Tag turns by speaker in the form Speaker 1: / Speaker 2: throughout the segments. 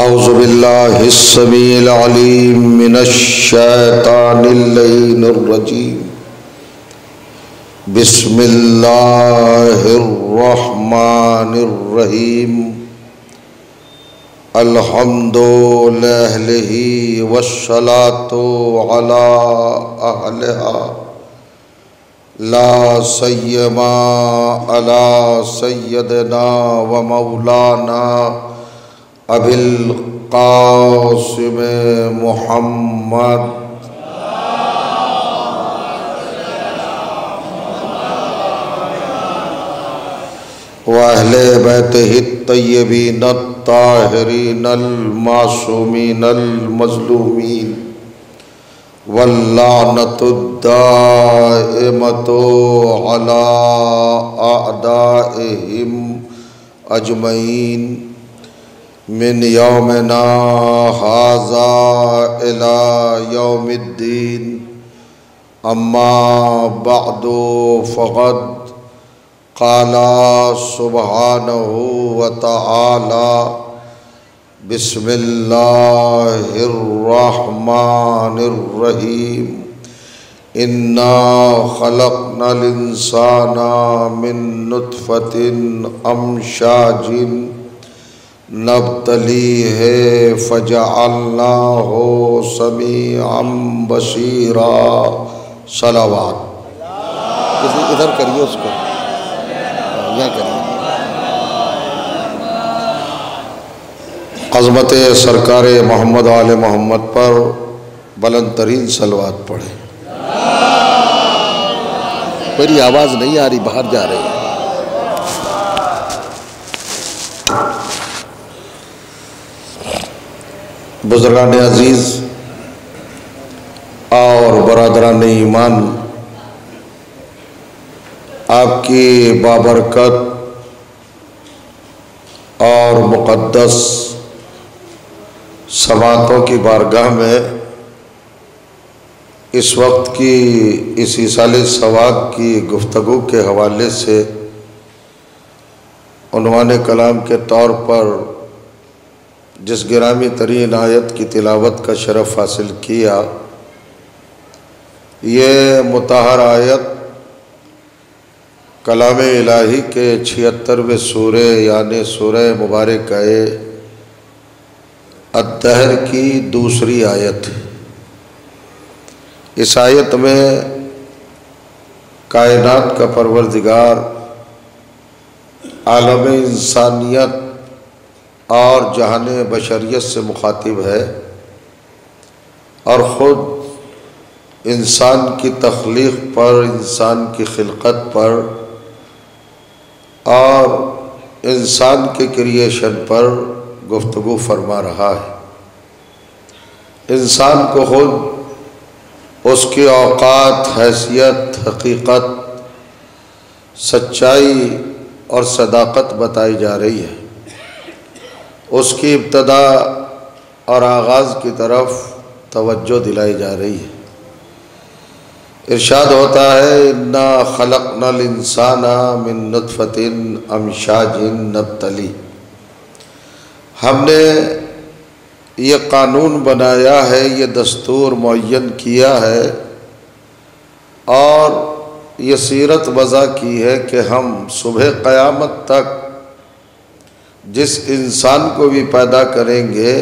Speaker 1: اعوذ باللہ السمیع العلیم من الشیطان اللعین الرجیم بسم اللہ الرحمن الرحیم الحمد لأہلہ والصلاة علی اہلہا لا سیما علی سیدنا و مولانا ابی القاسم محمد وأہل بیتہ الطیبین الطاہرین المعصومین المظلومین واللعنۃ الدائمۃ علی اعدائہم اجمعین من یومنا ھذا الی یوم الدین اما بعد فقد قال سبحانہ وتعالی بسم اللہ الرحمن الرحیم انا خلقنا الانسان من نطفۃ امشاج نبتلیہ فجعلناہ سمیعا بصیرا صلوات۔ ادھر کریے اس کو، یہاں کریے۔ عظمت سرکار محمد و آل محمد پر بلند ترین صلوات پڑھیں۔ میری آواز نہیں آ رہی، باہر جا رہی ہے۔ بزرگان عزیز اور برادران ایمان، آپ کی بابرکت اور مقدس سماعتوں کی بارگاہ میں اس وقت کی اس ایصال ثواب کی گفتگو کے حوالے سے عنوان کلام کے طور پر جس گرامی ترین آیت کی تلاوت کا شرف حاصل کیا، یہ مطہر آیت کلام الہی کے 76ویں سورہ یعنی سورہ مبارکہ الدہر کی دوسری آیت ہے۔ اس آیت میں کائنات کا پروردگار عالم انسانیت اور جہان بشریت سے مخاطب ہے اور خود انسان کی تخلیق پر، انسان کی خلقت پر اور انسان کے کریشن پر گفتگو فرما رہا ہے۔ انسان کو خود اس کی اوقات، حیثیت، حقیقت، سچائی اور صداقت بتائی جا رہی ہے۔ اس کی ابتدا اور آغاز کی طرف توجہ دلائی جا رہی ہے۔ ارشاد ہوتا ہے انا خلقنا الانسان من نطفۃ امشاج نبتلی، ہم نے یہ قانون بنایا ہے، یہ دستور معین کیا ہے اور یہ سیرت وضع کی ہے کہ ہم صبح قیامت تک جس انسان کو بھی پیدا کریں گے،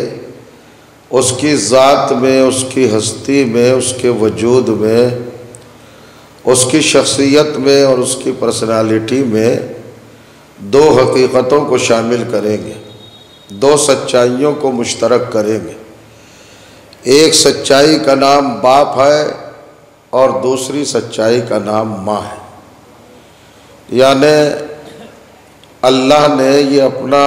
Speaker 1: اس کی ذات میں، اس کی ہستی میں، اس کے وجود میں، اس کی شخصیت میں اور اس کی پرسنالٹی میں دو حقیقتوں کو شامل کریں گے، دو سچائیوں کو مشترک کریں گے۔ ایک سچائی کا نام باپ ہے اور دوسری سچائی کا نام ماں ہے۔ یعنی اللہ نے یہ اپنا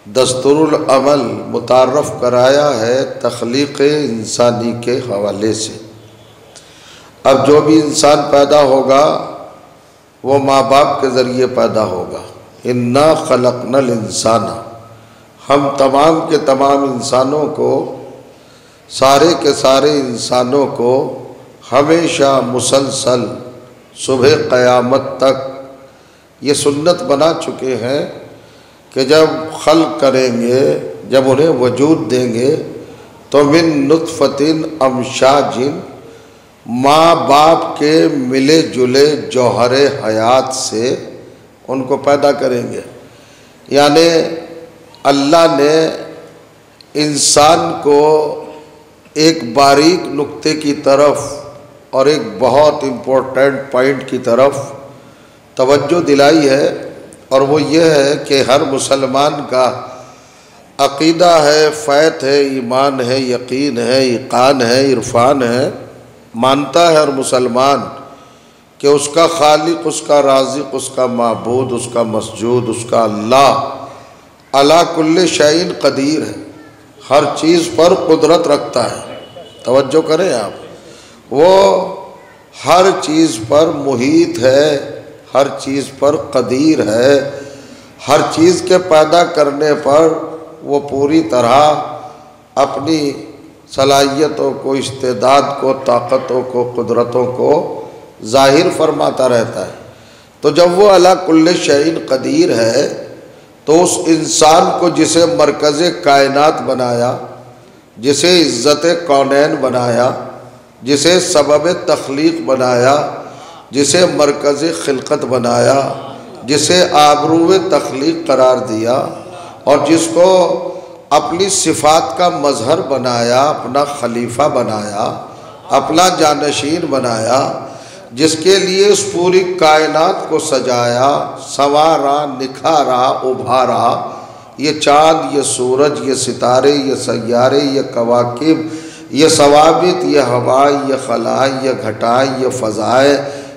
Speaker 1: دستور العمل متعارف کرایا ہے تخلیق انسانی کے حوالے سے۔ اب جو بھی انسان پیدا ہوگا وہ ماں باپ کے ذریعے پیدا ہوگا۔ انا خلقنا الانسان، ہم تمام کے تمام انسانوں کو، سارے کے سارے انسانوں کو ہمیشہ مسلسل صبح قیامت تک یہ سنت بنا چکے ہیں کہ جب خلق کریں گے، جب انہیں وجود دیں گے تو من نطفۃ امشاج، ماں باپ کے ملے جلے جوہر حیات سے ان کو پیدا کریں گے۔ یعنی اللہ نے انسان کو ایک باریک نقطے کی طرف اور ایک بہت امپورٹنٹ پوائنٹ کی طرف توجہ دلائی ہے، اور وہ یہ ہے کہ ہر مسلمان کا عقیدہ ہے، فیض ہے، ایمان ہے، یقین ہے، ایقان ہے، عرفان ہے، مانتا ہے ہر مسلمان کہ اس کا خالق، اس کا رازق، اس کا معبود، اس کا مسجود، اس کا اللہ علی کل شیء قدیر ہے، ہر چیز پر قدرت رکھتا ہے۔ توجہ کریں آپ، وہ ہر چیز پر محیط ہے، ہر چیز پر قدیر ہے، ہر چیز کے پیدا کرنے پر وہ پوری طرح اپنی صلاحیتوں کو، استعداد کو، طاقتوں کو، قدرتوں کو ظاہر فرماتا رہتا ہے۔ تو جب وہ علی کل شیء قدیر ہے تو اس انسان کو جسے مرکز کائنات بنایا، جسے عزت کونین بنایا، جسے سبب تخلیق بنایا، جسے مرکز خلقت بنایا، جسے آبرو تخلیق قرار دیا، اور جس کو اپنی صفات کا مظہر بنایا، اپنا خلیفہ بنایا، اپنا جانشین بنایا، جس کے لیے اس پوری کائنات کو سجایا، سنوارا، نکھارا، ابھارا، یہ چاند، یہ سورج، یہ ستارے، یہ سیارے، یہ کواکب، یہ ثوابت، یہ ہوائیں، یہ خلائیں، یہ گھٹائیں، یہ فضائیں،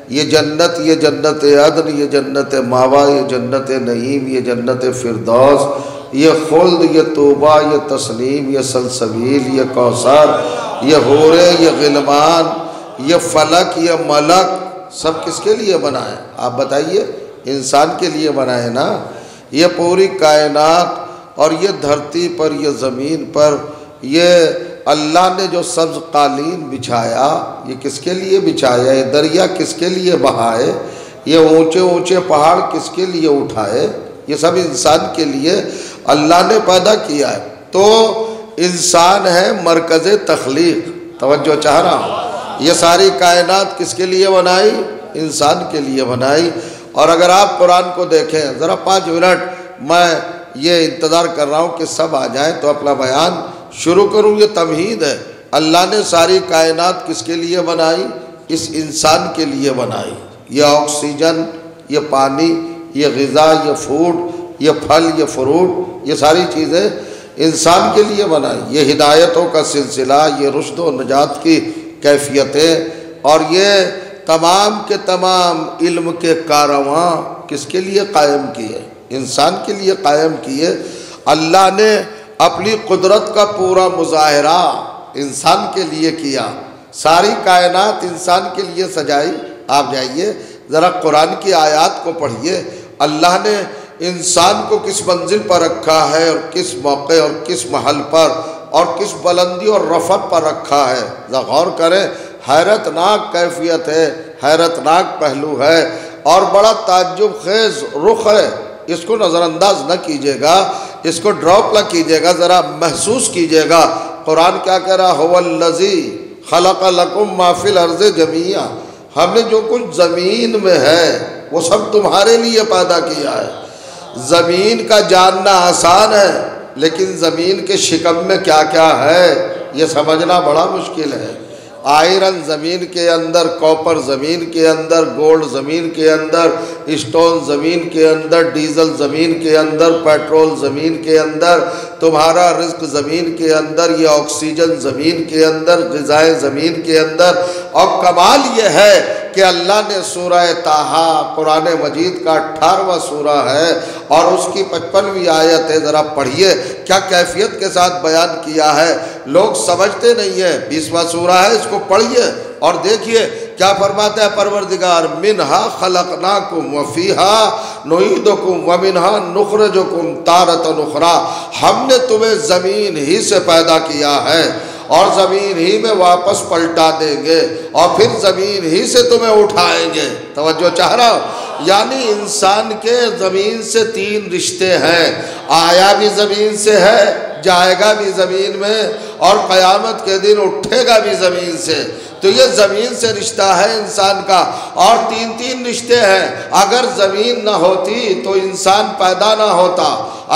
Speaker 1: یہ جنت عدن، یہ جنت ماوا، یہ جنت نعیم، یہ جنت فردوس، یہ خلد، یہ توبہ، یہ تسلیم، یہ سلسبیل، یہ کوثر، یہ حوریں، یہ غلمان، یہ فلک، یہ ملک، سب کس کے لیے بنا ہے؟ آپ بتائیے، انسان کے لیے بنا ہے نا؟ یہ پوری کائنات اور یہ دھرتی پر، یہ زمین پر، یہ اللہ نے جو سبز قالین بچھایا، یہ کس کے لیے بچھایا؟ یہ دریا کس کے لیے بہائے؟ یہ اونچے اونچے پہاڑ کس کے لیے اٹھائے؟ یہ سب انسان کے لیے اللہ نے پیدا کیا ہے۔ تو انسان ہے مرکز تخلیق۔ توجہ چاہ رہا ہوں، یہ ساری کائنات کس کے لیے بنائی؟ انسان کے لیے بنائی۔ اور اگر آپ قرآن کو دیکھیں ذرا 5 منٹ، میں یہ انتظار کر رہا ہوں کہ سب آ جائیں تو اپنا بیان شروع کروں۔ یہ تمہید ہے، اللہ نے ساری کائنات کس کے لیے بنائی؟ اس انسان کے لیے بنائی۔ یہ آکسیجن، یہ پانی، یہ غذا، یہ فوڈ، یہ پھل، یہ فروٹ، یہ ساری چیزیں انسان کے لیے بنائی۔ یہ ہدایتوں کا سلسلہ، یہ رشد و نجات کی کیفیتیں، اور یہ تمام کے تمام علم کے کارواں کس کے لیے قائم کیے؟ انسان کے لیے قائم کیے۔ اللہ نے اپنی قدرت کا پورا مظاہرہ انسان کے لیے کیا، ساری کائنات انسان کے لیے سجائی۔ آپ جائیے ذرا قرآن کی آیات کو پڑھیے، اللہ نے انسان کو کس منزل پر رکھا ہے، اور کس موقع اور کس محل پر، اور کس بلندی اور رفعت پر رکھا ہے۔ ذرا غور کریں، حیرت ناک کیفیت ہے، حیرت ناک پہلو ہے، اور بڑا تعجب خیز رخ ہے۔ اس کو نظر انداز نہ کیجیے گا، اس کو ڈراپ نہ کیجیے گا، ذرا محسوس کیجیے گا۔ قرآن کیا کہہ رہا؟ هو الذی خلق لکم ما فی الارض جمیعا، ہم نے جو کچھ زمین میں ہے وہ سب تمہارے لیے پیدا کیا ہے۔ زمین کا جاننا آسان ہے، لیکن زمین کے شکم میں کیا کیا ہے یہ سمجھنا بڑا مشکل ہے۔ آئرن زمین کے اندر، کاپر زمین کے اندر، گولڈ زمین کے اندر، اسٹون زمین کے اندر، ڈیزل زمین کے اندر، پیٹرول زمین کے اندر، تمہارا رزق زمین کے اندر، یہ آکسیجن زمین کے اندر، غذائیں زمین کے اندر۔ اور کمال یہ ہے کہ اللہ نے سورہ طٰہٰ، قرآن مجید کا 18واں سورہ ہے اور اس کی 55ویں آیت ہے، ذرا پڑھیے کیا کیفیت کے ساتھ بیان کیا ہے۔ لوگ سمجھتے نہیں ہیں، 20واں سورہ ہے، اس کو پڑھیے اور دیکھیے کیا فرماتا ہے پروردگار، منہا خلقناکم وفیہا نعیدکم ومنہا نخرجکم تارۃ اخری، ہم نے تمہیں زمین ہی سے پیدا کیا ہے اور زمین ہی میں واپس پلٹا دیں گے، اور پھر زمین ہی سے تمہیں اٹھائیں گے۔ توجہ چاہ رہا ہوں، یعنی انسان کے زمین سے 3 رشتے ہیں، آیا بھی زمین سے ہے، جائے گا بھی زمین میں، اور قیامت کے دن اٹھے گا بھی زمین سے۔ تو یہ زمین سے رشتہ ہے انسان کا، اور 3 رشتے ہیں۔ اگر زمین نہ ہوتی تو انسان پیدا نہ ہوتا،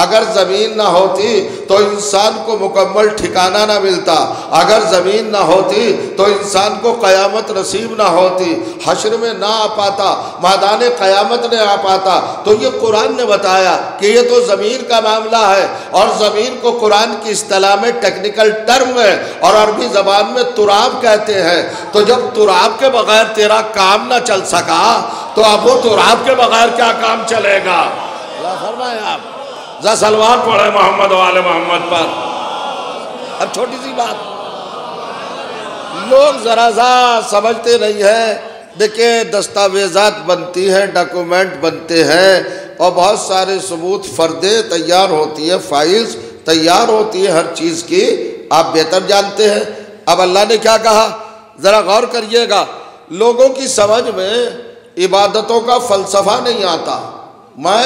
Speaker 1: اگر زمین نہ ہوتی تو انسان کو مکمل ٹھکانہ نہ ملتا، اگر زمین نہ ہوتی تو انسان کو قیامت نصیب نہ ہوتی، حشر میں نہ آ پاتا، میدان قیامت نہ آ پاتا۔ تو یہ قرآن نے بتایا کہ یہ تو زمین کا معاملہ ہے، اور زمین کو قرآن کی اصطلاح میں ٹیکنیکل ٹرم ہے اور عربی زبان میں تراب کہتے ہیں۔ تو جب تراب کے بغیر تیرا کام نہ چل سکا تو اب وہ تراب کے بغیر کیا کام چلے گا؟ اللہ فرمائے آپ ذا سلوات پڑھے محمد و آل محمد پر۔ اب چھوٹی سی بات لوگ ذرا سا سمجھتے نہیں ہیں۔ دیکھیں دستاویزات بنتی ہیں، ڈاکومنٹ بنتے ہیں، اور بہت سارے ثبوت فردیں تیار ہوتی ہے، فائلز تیار ہوتی ہے ہر چیز کی، آپ بہتر جانتے ہیں۔ اب اللہ نے کیا کہا ذرا غور کریے گا، لوگوں کی سمجھ میں عبادتوں کا فلسفہ نہیں آتا۔ میں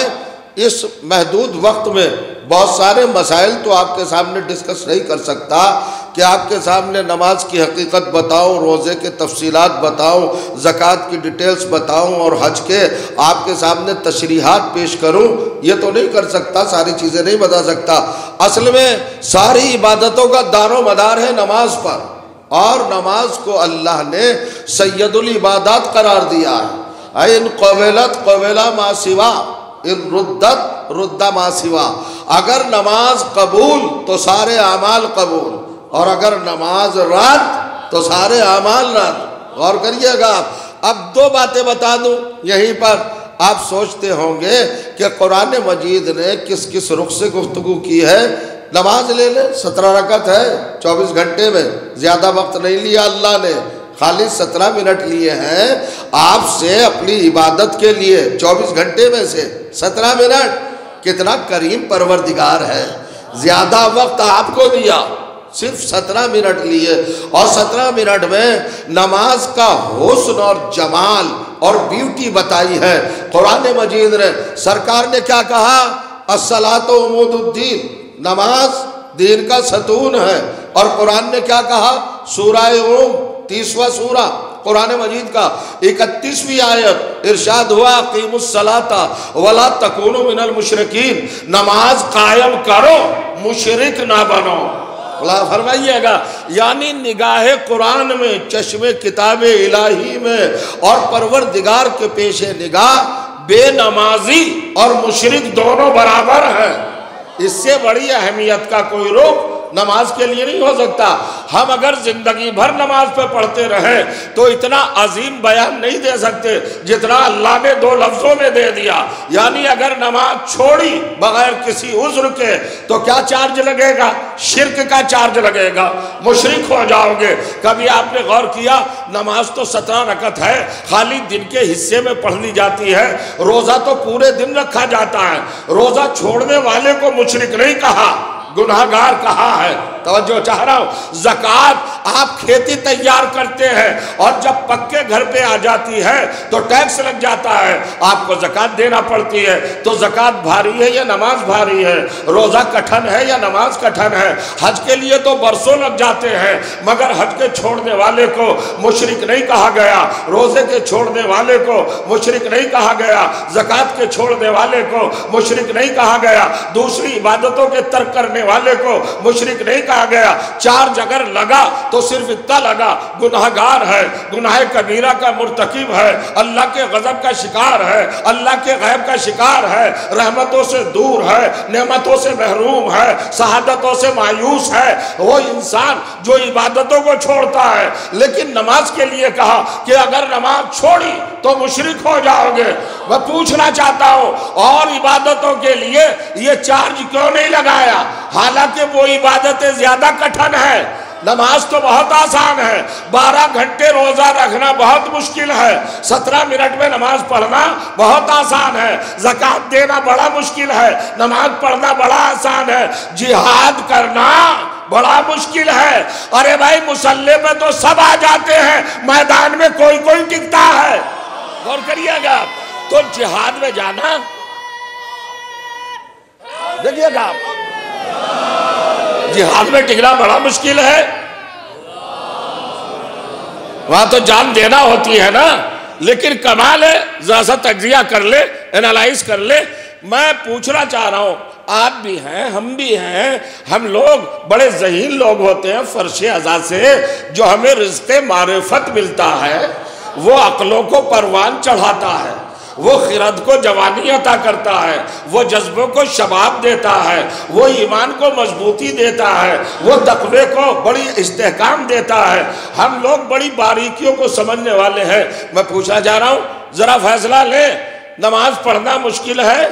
Speaker 1: اس محدود وقت میں بہت سارے مسائل تو آپ کے سامنے ڈسکس نہیں کر سکتا کہ آپ کے سامنے نماز کی حقیقت بتاؤں، روزے کے تفصیلات بتاؤں، زکوٰۃ کی ڈیٹیلز بتاؤں، اور حج کے آپ کے سامنے تشریحات پیش کروں، یہ تو نہیں کر سکتا، ساری چیزیں نہیں بتا سکتا۔ اصل میں ساری عبادتوں کا دار و مدار ہے نماز پر، اور نماز کو اللہ نے سید العبادات قرار دیا ہے۔ ان قبلت قبلا ما سوا، ان ردت رد ما سوا۔ اگر نماز قبول تو سارے اعمال قبول، اور اگر نماز رد تو سارے اعمال رد۔ غور کریے گا آپ۔ اب 2 باتیں بتا دوں یہیں پر۔ آپ سوچتے ہوں گے کہ قرآن مجید نے کس کس رخ سے گفتگو کی ہے۔ نماز لے لیں، 17 رکعت ہے 24 گھنٹے میں، زیادہ وقت نہیں لیا اللہ نے، خالی 17 منٹ لیے ہیں آپ سے اپنی عبادت کے لیے، 24 گھنٹے میں سے 17 منٹ۔ کتنا کریم پروردگار ہے، زیادہ وقت آپ کو دیا، صرف 17 منٹ لیے، اور 17 منٹ میں نماز کا حسن اور جمال اور بیوٹی بتائی ہے قرآن مجید نے۔ سرکار نے کیا کہا؟ الصلاۃ عمود الدین، نماز دین کا ستون ہے۔ اور قرآن نے کیا کہا؟ سورہ 30واں سورہ قرآن مجید کا 31ویں آیت، ارشاد ہوا اقیموا الصلاۃ ولا تکونوا من المشرکین، نماز قائم کرو مشرک نہ بنو۔ اللہ فرمائیے گا، یعنی نگاہ قرآن میں، چشم کتاب الہی میں، اور پروردگار کے پیش نگاہ بے نمازی اور مشرک دونوں برابر ہیں۔ اس سے بڑی اہمیت کا کوئی رخ نماز کے لیے نہیں ہو سکتا۔ ہم اگر زندگی بھر نماز پہ پڑھتے رہے تو اتنا عظیم بیان نہیں دے سکتے جتنا اللہ نے 2 لفظوں میں دے دیا۔ یعنی اگر نماز چھوڑی بغیر کسی عذر کے تو کیا چارج لگے گا؟ شرک کا چارج لگے گا، مشرک ہو جاؤ گے۔ کبھی آپ نے غور کیا نماز تو 17 رکعت ہے، خالی دن کے حصے میں پڑھ لی جاتی ہے، روزہ تو پورے دن رکھا جاتا ہے۔ روزہ چھوڑنے والے کو مشرک نہیں کہا، گناہگار کہا ہے۔ توجہ چاہ رہا ہوں۔ زکوٰۃ آپ کھیتی تیار کرتے ہیں اور جب پکے گھر پہ آ جاتی ہے تو ٹیکس لگ جاتا ہے، آپ کو زکوٰۃ دینا پڑتی ہے۔ تو زکوٰۃ بھاری ہے یا نماز بھاری ہے؟ روزہ کٹھن ہے یا نماز کٹھن ہے؟ حج کے لیے تو برسوں لگ جاتے ہیں، مگر حج کے چھوڑنے والے کو مشرک نہیں کہا گیا، روزے کے چھوڑنے والے کو مشرک نہیں کہا گیا، زکوٰۃ کے چھوڑنے والے کو مشرک نہیں کہا گیا، دوسری عبادتوں کے ترک کرنے والے کو مشرک نہیں کہا گیا۔ چارج اگر لگا تو صرف اتنا لگا، گناہگار ہے، گناہ کبیرہ کا مرتکب ہے، اللہ کے غضب کا شکار ہے، اللہ کے غیب کا شکار ہے، رحمتوں سے دور ہے، نعمتوں سے محروم ہے، سعادتوں سے مایوس ہے وہ انسان جو عبادتوں کو چھوڑتا ہے۔ لیکن نماز کے لیے کہا کہ اگر نماز چھوڑی تو مشرک ہو جاؤ گے۔ میں پوچھنا چاہتا ہوں اور عبادتوں کے لیے یہ چارج کیوں نہیں لگایا؟ حالانکہ وہ عبادتیں زیادہ کٹھن ہے۔ نماز تو بہت آسان ہے، 12 گھنٹے روزہ رکھنا بہت مشکل ہے، 17 منٹ میں نماز پڑھنا بہت آسان ہے، زکوٰۃ دینا بڑا مشکل ہے، نماز پڑھنا بڑا آسان ہے، جہاد کرنا بڑا مشکل ہے۔ ارے بھائی مسلح پہ تو سب آ جاتے ہیں، میدان میں کوئی ٹکتا ہے۔ غور کریے گا،
Speaker 2: تو جہاد میں جانا دیکھیے گا آپ، جہاد میں ٹکنا بڑا مشکل ہے، وہاں تو جان دینا ہوتی ہے نا، لیکن کمال ہے ذرا سا تجزیہ کر لے، انالائز کر لے۔ میں پوچھنا چاہ رہا ہوں، آپ بھی ہیں ہم بھی ہیں، ہم لوگ بڑے ذہین لوگ ہوتے ہیں فرش ازا سے، جو ہمیں رزق معرفت ملتا ہے وہ عقلوں کو پروان چڑھاتا ہے، وہ خرد کو جوانی عطا کرتا ہے، وہ جذبوں کو شباب دیتا ہے، وہ ایمان کو مضبوطی دیتا ہے، وہ تقوی کو بڑی استحکام دیتا ہے۔ ہم لوگ بڑی باریکیوں کو سمجھنے والے ہیں۔ میں پوچھنا چاہ رہا ہوں، ذرا فیصلہ لیں، نماز پڑھنا مشکل ہے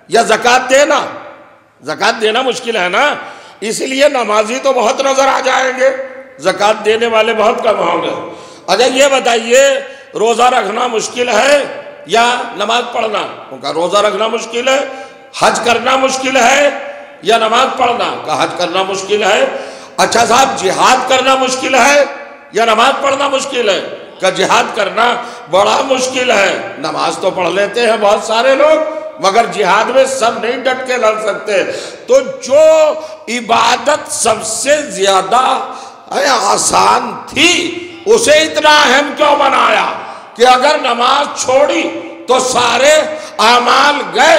Speaker 2: یا زکوٰۃ دینا؟ زکوٰۃ دینا مشکل ہے نا، اس لیے نمازی تو بہت نظر آ جائیں گے، زکوٰۃ دینے والے بہت کم ہوں گے۔ اچھا یہ بتائیے، روزہ رکھنا مشکل ہے یا نماز پڑھنا؟ ان کا روزہ رکھنا مشکل ہے۔ حج کرنا مشکل ہے یا نماز پڑھنا؟ کا حج کرنا مشکل ہے۔ اچھا صاحب، جہاد کرنا مشکل ہے یا نماز پڑھنا مشکل ہے؟ کہ جہاد کرنا بڑا مشکل ہے، نماز تو پڑھ لیتے ہیں بہت سارے لوگ، مگر جہاد میں سب نہیں ڈٹ کے لڑ سکتے۔ تو جو عبادت سب سے زیادہ آسان تھی اسے اتنا اہم کیوں بنایا کہ اگر نماز چھوڑی تو سارے اعمال گئے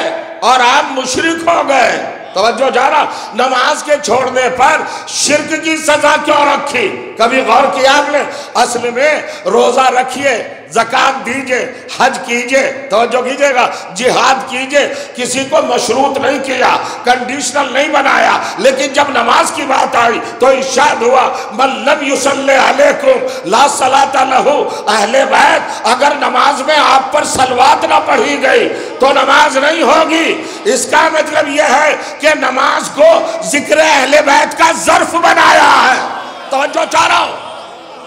Speaker 2: اور آپ مشرک ہو گئے؟ توجہ جارا، نماز کے چھوڑنے پر شرک کی سزا کیوں رکھی؟ کبھی غور کیا آپ نے؟ اصل میں روزہ رکھیے، زکوٰۃ دیجئے، حج کیجئے، توجہ کیجئے گا، جہاد کیجئے، کسی کو مشروط نہیں کیا، کنڈیشنل نہیں بنایا، لیکن جب نماز کی بات آئی تو ارشاد ہوا من لم یصلی علیکم لا صلاۃ لہ۔ اہل بیت، اگر نماز میں آپ پر صلوات نہ پڑھی گئی تو نماز نہیں ہوگی۔ اس کا مطلب یہ ہے کہ نماز کو ذکر اہل بیت کا ظرف بنایا ہے۔ توجہ چاہ رہا ہوں،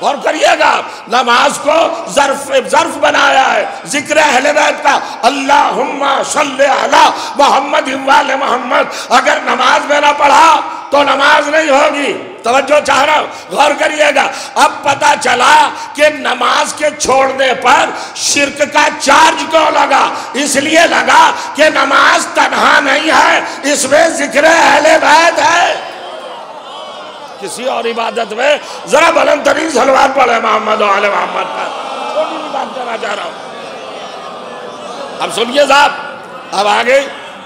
Speaker 2: غور کریے گا، نماز کو ظرف بنایا ہے ذکر اہل بیت کا۔ اللہم صلی علی محمد وآل محمد، اگر نماز میں نہ پڑھا تو نماز نہیں ہوگی۔ توجہ چاہ رہا ہوں، غور کریے گا۔ اب پتا چلا کہ نماز کے چھوڑنے پر شرک کا چارج کیوں لگا؟ اس لیے لگا کہ نماز تنہا نہیں ہے، اس میں ذکر اہل بیت ہے۔ کسی اور عبادت میں ذرا بلند ترین صلوات پڑھے محمد و آل محمد پر۔ چھوٹی بھی بات کرنا چاہ رہا ہوں، اب سنیے صاحب، اب آگے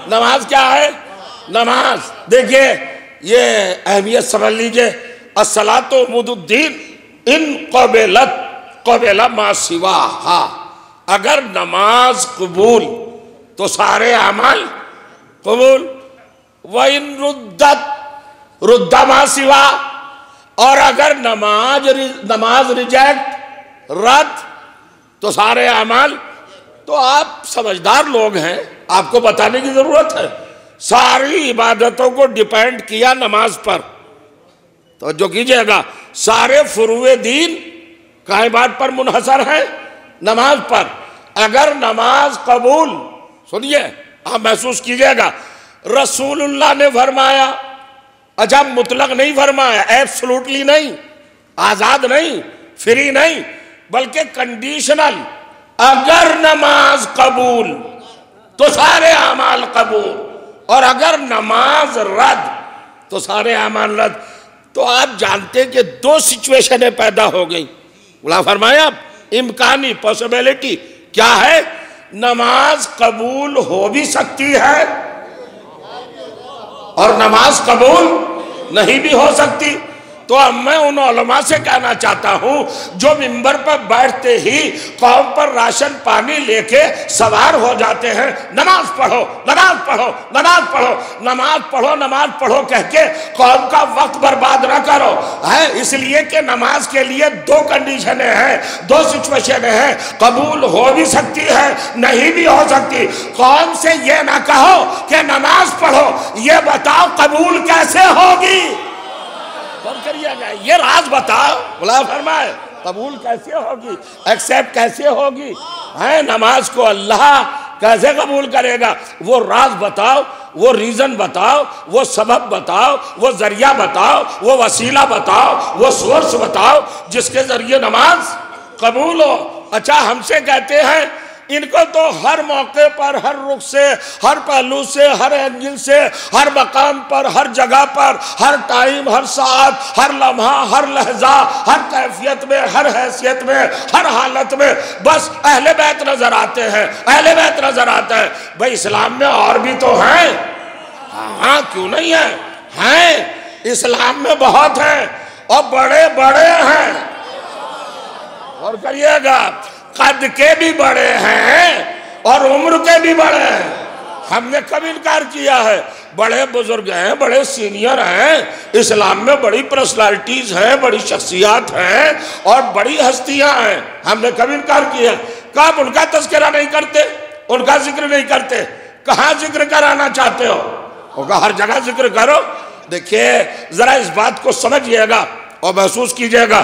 Speaker 2: نماز کیا ہے؟ نماز دیکھیے، یہ اہمیت سمجھ لیجئے، الصلاۃ عمود الدین ان قبل ما سواہا۔ اگر نماز قبول تو سارے اعمال قبول، وَإِن رُدَّ ما سوا، اور اگر نماز ریجیکٹ، رد، تو سارے اعمال۔ تو آپ سمجھدار لوگ ہیں، آپ کو بتانے کی ضرورت ہے، ساری عبادتوں کو ڈیپینڈ کیا نماز پر۔ توجہ کیجئے گا، سارے فروع دین کائیں بات پر منحصر ہیں؟ نماز پر۔ اگر نماز قبول، سنیے آپ محسوس کیجئے گا، رسول اللہ نے فرمایا، اچھا مطلق نہیں فرمایا، ایبسلوٹلی نہیں، آزاد نہیں، فری نہیں، بلکہ کنڈیشنل۔ اگر نماز قبول تو سارے اعمال قبول، اور اگر نماز رد تو سارے اعمال رد۔ تو آپ جانتے کہ دو سچویشنیں پیدا ہو گئی، اللہ فرمایا امکانی پوسیبلٹی کیا ہے؟ نماز قبول ہو بھی سکتی ہے اور نماز قبول نہیں بھی ہو سکتی۔ تو اب میں ان علماء سے کہنا چاہتا ہوں جو منبر پر بیٹھتے ہی قوم پر راشن پانی لے کے سوار ہو جاتے ہیں، نماز پڑھو، نماز پڑھو، نماز پڑھو، نماز پڑھو، نماز پڑھو کہہ کے قوم کا وقت برباد نہ کرو، ہے اس لیے کہ نماز کے لیے دو کنڈیشنیں ہیں، دو سچویشنیں ہیں، قبول ہو بھی سکتی ہے، نہیں بھی ہو سکتی۔ قوم سے یہ نہ کہو کہ نماز پڑھو، یہ بتاؤ قبول کیسے ہوگی؟ کریے گا، یہ راز بتاؤ، اللہ فرمائے قبول کیسے ہوگی، ایکسیپٹ کیسے ہوگی، ہے نماز کو اللہ کیسے قبول کرے گا؟ وہ راز بتاؤ، وہ ریزن بتاؤ، وہ سبب بتاؤ، وہ ذریعہ بتاؤ، وہ وسیلہ بتاؤ، وہ سورس بتاؤ جس کے ذریعے نماز قبول ہو۔ اچھا ہم سے کہتے ہیں ان کو تو ہر موقع پر، ہر رخ سے، ہر پہلو سے، ہر اینگل سے، ہر مقام پر، ہر جگہ پر، ہر ٹائم، ہر ساعت، ہر لمحہ، ہر لحظہ، ہر کیفیت میں، ہر حیثیت میں، ہر حالت میں بس اہل بیت نظر آتے ہیں، اہل بیت نظر آتا ہے۔ بھئی اسلام میں اور بھی تو ہیں، ہاں کیوں نہیں ہیں اسلام میں بہت ہیں اور بڑے بڑے ہیں، اور کریے گا قد کے بھی بڑے ہیں اور عمر کے بھی بڑے ہیں۔ ہم نے کب انکار کیا ہے؟ بڑے بزرگ ہیں، بڑے سینئر ہیں، اسلام میں بڑی پرسنالٹیز ہیں، بڑی شخصیات ہیں اور بڑی ہستیاں ہیں، ہم نے کب انکار کیا؟ کب ان کا تذکرہ نہیں کرتے، ان کا ذکر نہیں کرتے؟ کہاں ذکر کرانا چاہتے ہو؟ ہوگا ہر جگہ ذکر کرو۔ دیکھیے ذرا اس بات کو سمجھئے گا اور محسوس کیجئے گا،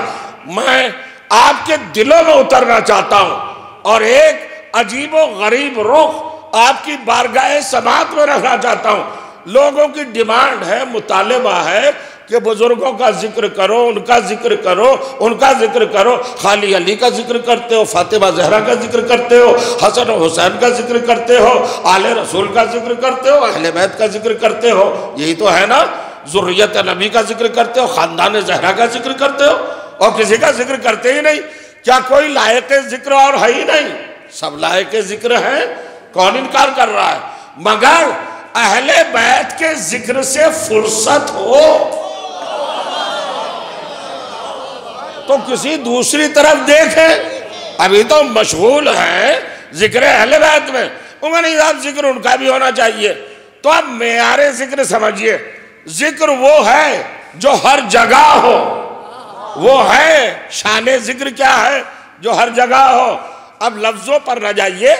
Speaker 2: میں آپ کے دلوں میں اترنا چاہتا ہوں اور ایک عجیب و غریب رخ آپ کی بارگاہ سماعت میں رکھنا چاہتا ہوں۔ لوگوں کی ڈیمانڈ ہے، مطالبہ ہے کہ بزرگوں کا ذکر کرو، ان کا ذکر کرو، ان کا ذکر کرو۔ خالی علی کا ذکر کرتے ہو، فاطمہ زہرا کا ذکر کرتے ہو، حسن و حسین کا ذکر کرتے ہو، آل رسول کا ذکر کرتے ہو، اہل بیت کا ذکر کرتے ہو، یہی تو ہے نا؟ ذریت نبی کا ذکر کرتے ہو، خاندان زہرا کا ذکر کرتے ہو، اور کسی کا ذکر کرتے ہی نہیں۔ کیا کوئی لائق ذکر اور ہے ہی نہیں؟ سب لائق ذکر ہیں، کون انکار کر رہا ہے؟ مگر اہل بیت کے ذکر سے فرصت ہو تو کسی دوسری طرف دیکھیں۔ ابھی تو مشغول ہیں ذکر اہل بیت میں، انہوں نے صاحب ذکر ان کا بھی ہونا چاہیے۔ تو اب معیار ذکر سمجھئے، ذکر وہ ہے جو ہر جگہ ہو، وہ ہے شان ذکر کیا ہے جو ہر جگہ ہو۔ اب لفظوں پر نہ جائیے،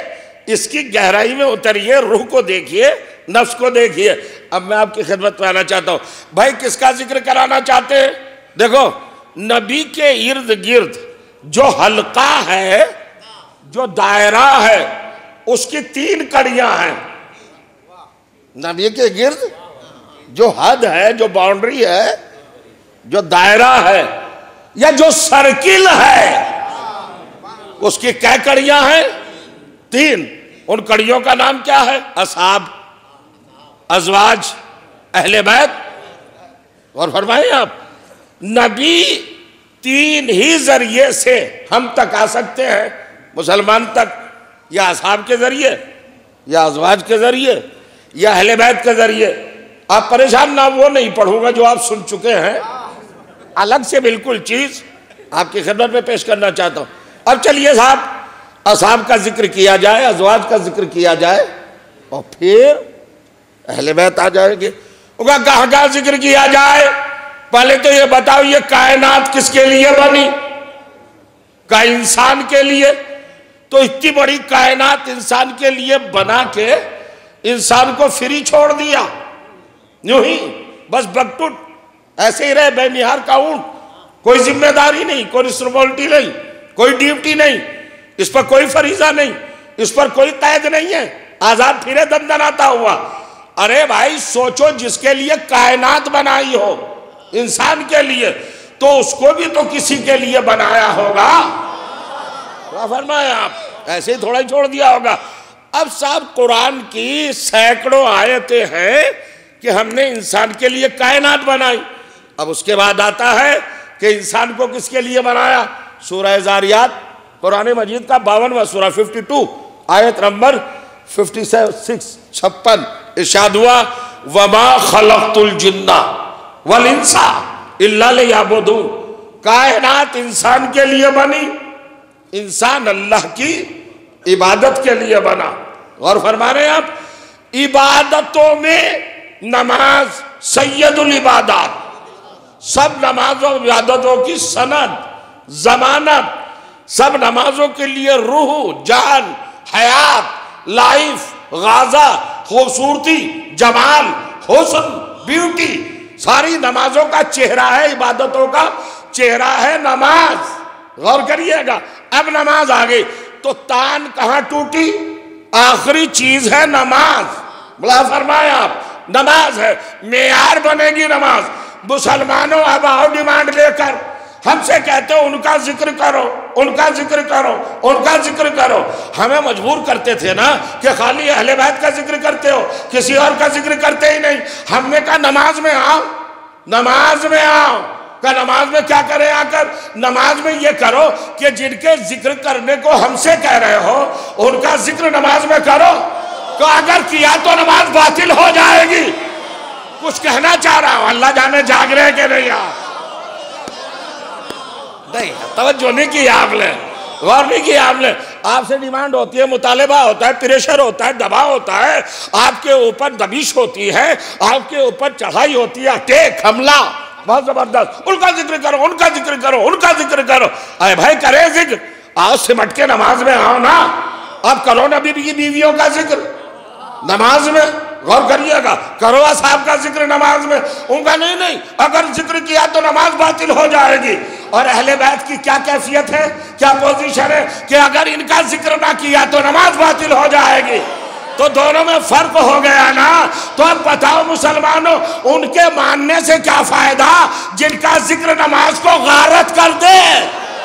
Speaker 2: اس کی گہرائی میں اتریے، روح کو دیکھیے، نفس کو دیکھیے۔ اب میں آپ کی خدمت میں آنا چاہتا ہوں، بھائی کس کا ذکر کرانا چاہتے ہیں؟ دیکھو نبی کے ارد گرد جو حلقہ ہے، جو دائرہ ہے، اس کی 3 کڑیاں ہیں۔ نبی کے گرد جو حد ہے، جو باؤنڈری ہے، جو دائرہ ہے یا جو سرکل ہے، اس کی کیا کڑیاں ہیں؟ 3۔ ان کڑیوں کا نام کیا ہے؟ اصحاب، ازواج، اہل بیت۔ اور فرمائیں آپ، نبی 3 ہی ذریعے سے ہم تک آ سکتے ہیں، مسلمان تک، یا اصحاب کے ذریعے، یا ازواج کے ذریعے، یا اہل بیت کے ذریعے۔ آپ پریشان نہ، وہ نہیں پڑھوں گا جو آپ سن چکے ہیں، الگ سے بالکل چیز آپ کی خدمت میں پیش کرنا چاہتا ہوں۔ اب چلیے صاحب، اصحاب کا ذکر کیا جائے، ازواج کا ذکر کیا جائے، اور پھر اہل بیت آ جائیں گے۔ کہاں کہاں ذکر کیا جائے؟ پہلے تو یہ بتاؤ، یہ کائنات کس کے لیے بنی؟ کا انسان کے لیے؟ تو اتنی بڑی کائنات انسان کے لیے بنا کے انسان کو فری چھوڑ دیا، یوں ہی بس بکٹوٹ ایسے ہی رہے، بے نہار کا اونٹ، کوئی ذمہ داری نہیں، کوئی رسپانسبلٹی نہیں، کوئی ڈیوٹی نہیں، اس پر کوئی فریضہ نہیں، اس پر کوئی قید نہیں ہے، آزاد پھرے دندناتا ہوا۔ ارے بھائی سوچو، جس کے لیے کائنات بنائی ہو انسان کے لیے، تو اس کو بھی تو کسی کے لیے بنایا ہوگا۔ کیا فرمایا آپ؟ ایسے ہی تھوڑا ہی چھوڑ دیا ہوگا۔ اب صاحب قرآن کی سینکڑوں آیتیں ہیں کہ ہم نے انسان کے لیے کائنات بنائی۔ اب اس کے بعد آتا ہے کہ انسان کو کس کے لیے بنایا؟ سورہ زاریات، قرآن مجید کا 52واں سورہ 52 آیت نمبر 56 ارشاد ہوا، وَمَا خَلَقْتُ الْجِنَّ وَالْإِنسَ إِلَّا لِيَعْبُدُونِ۔ کائنات انسان کے لیے بنی، انسان اللہ کی عبادت کے لیے بنا۔ غور فرما رہے ہیں آپ؟ عبادتوں میں نماز سید العبادات، سب نمازوں عبادتوں کی سند، ضمانت، سب نمازوں کے لیے روح، جان، حیات، لائف، غازہ، خوبصورتی، جمال، حسن، بیوٹی، ساری نمازوں کا چہرہ ہے، عبادتوں کا چہرہ ہے نماز۔ غور کریے گا، اب نماز آ گئی تو تان کہاں ٹوٹی؟ آخری چیز ہے نماز۔ بلا فرمایا آپ، نماز ہے، معیار بنے گی نماز۔ مسلمانوں اب آؤ ڈیمانڈ لے کر، ہم سے کہتے ہو ان کا ذکر کرو، ان کا ذکر کرو، ان کا ذکر کرو۔ ہمیں مجبور کرتے تھے نا کہ خالی اہل بیت کا ذکر کرتے ہو، کسی اور کا ذکر کرتے ہی نہیں۔ ہم نے کہا نماز میں آؤ، نماز میں آؤ۔ کہ نماز میں کیا کریں آ کر؟ نماز میں یہ کرو کہ جن کے ذکر کرنے کو ہم سے کہہ رہے ہو ان کا ذکر نماز میں کرو، تو اگر کیا تو نماز باطل ہو جائے گی۔ کچھ کہنا چاہ رہا ہوں، اللہ جانے جاگ رہے کہ نہیں نہیں، توجہ نہیں کی آپ نے، غور نہیں کی آپ نے۔ آپ سے ڈیمانڈ ہوتی ہے، مطالبہ ہوتا ہے، پریشر ہوتا ہے، دباؤ ہوتا ہے، آپ کے اوپر دبیش ہوتی ہے، آپ کے اوپر چڑھائی ہوتی ہے، اٹیک، حملہ بہت زبردست۔ ان کا ذکر کرو، ان کا ذکر کرو، ان کا ذکر کرو۔ اے بھائی کرے ذکر، آؤ سمٹ کے نماز میں آؤ نا۔ اب کرو نبی کی بیویوں کا ذکر نماز میں، غور کریے گا، کرو اصحاب کا ذکر نماز میں۔ ان کا نہیں، اگر ذکر کیا تو نماز باطل ہو جائے گی۔ اور اہل بیت کی کیا کیفیت ہے، کیا پوزیشن ہے کہ اگر ان کا ذکر نہ کیا تو نماز باطل ہو جائے گی۔ تو دونوں میں فرق ہو گیا نا۔ تو اب بتاؤ مسلمانوں، ان کے ماننے سے کیا فائدہ جن کا ذکر نماز کو غارت کر دے،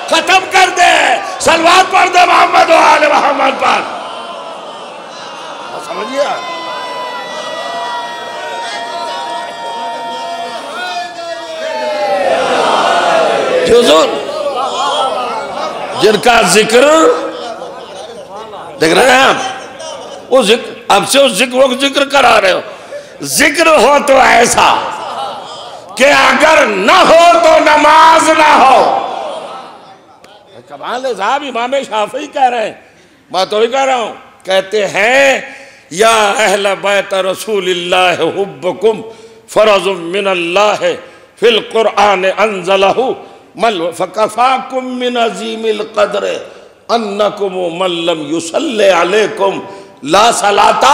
Speaker 2: ختم کر دے۔ صلوات پڑھ دے محمد و آل محمد پر، سمجھئے؟ حضور جن کا ذکر دیکھ رہے ہیں آپ، وہ ذکر اب سے اس ذکر کرا رہے ہو۔ ذکر ہو تو ایسا کہ اگر نہ ہو تو نماز نہ ہو۔ کمال صاحب امام شافعی کہہ رہے ہیں، میں تو ہی کہہ رہا ہوں، کہتے ہیں یا اہل بیت رسول اللہ حبکم فرض من اللہ فی القرآن انزلہ فکفاکم من عظیم القدر انکم من لم یصلی علیکم لا صلاۃ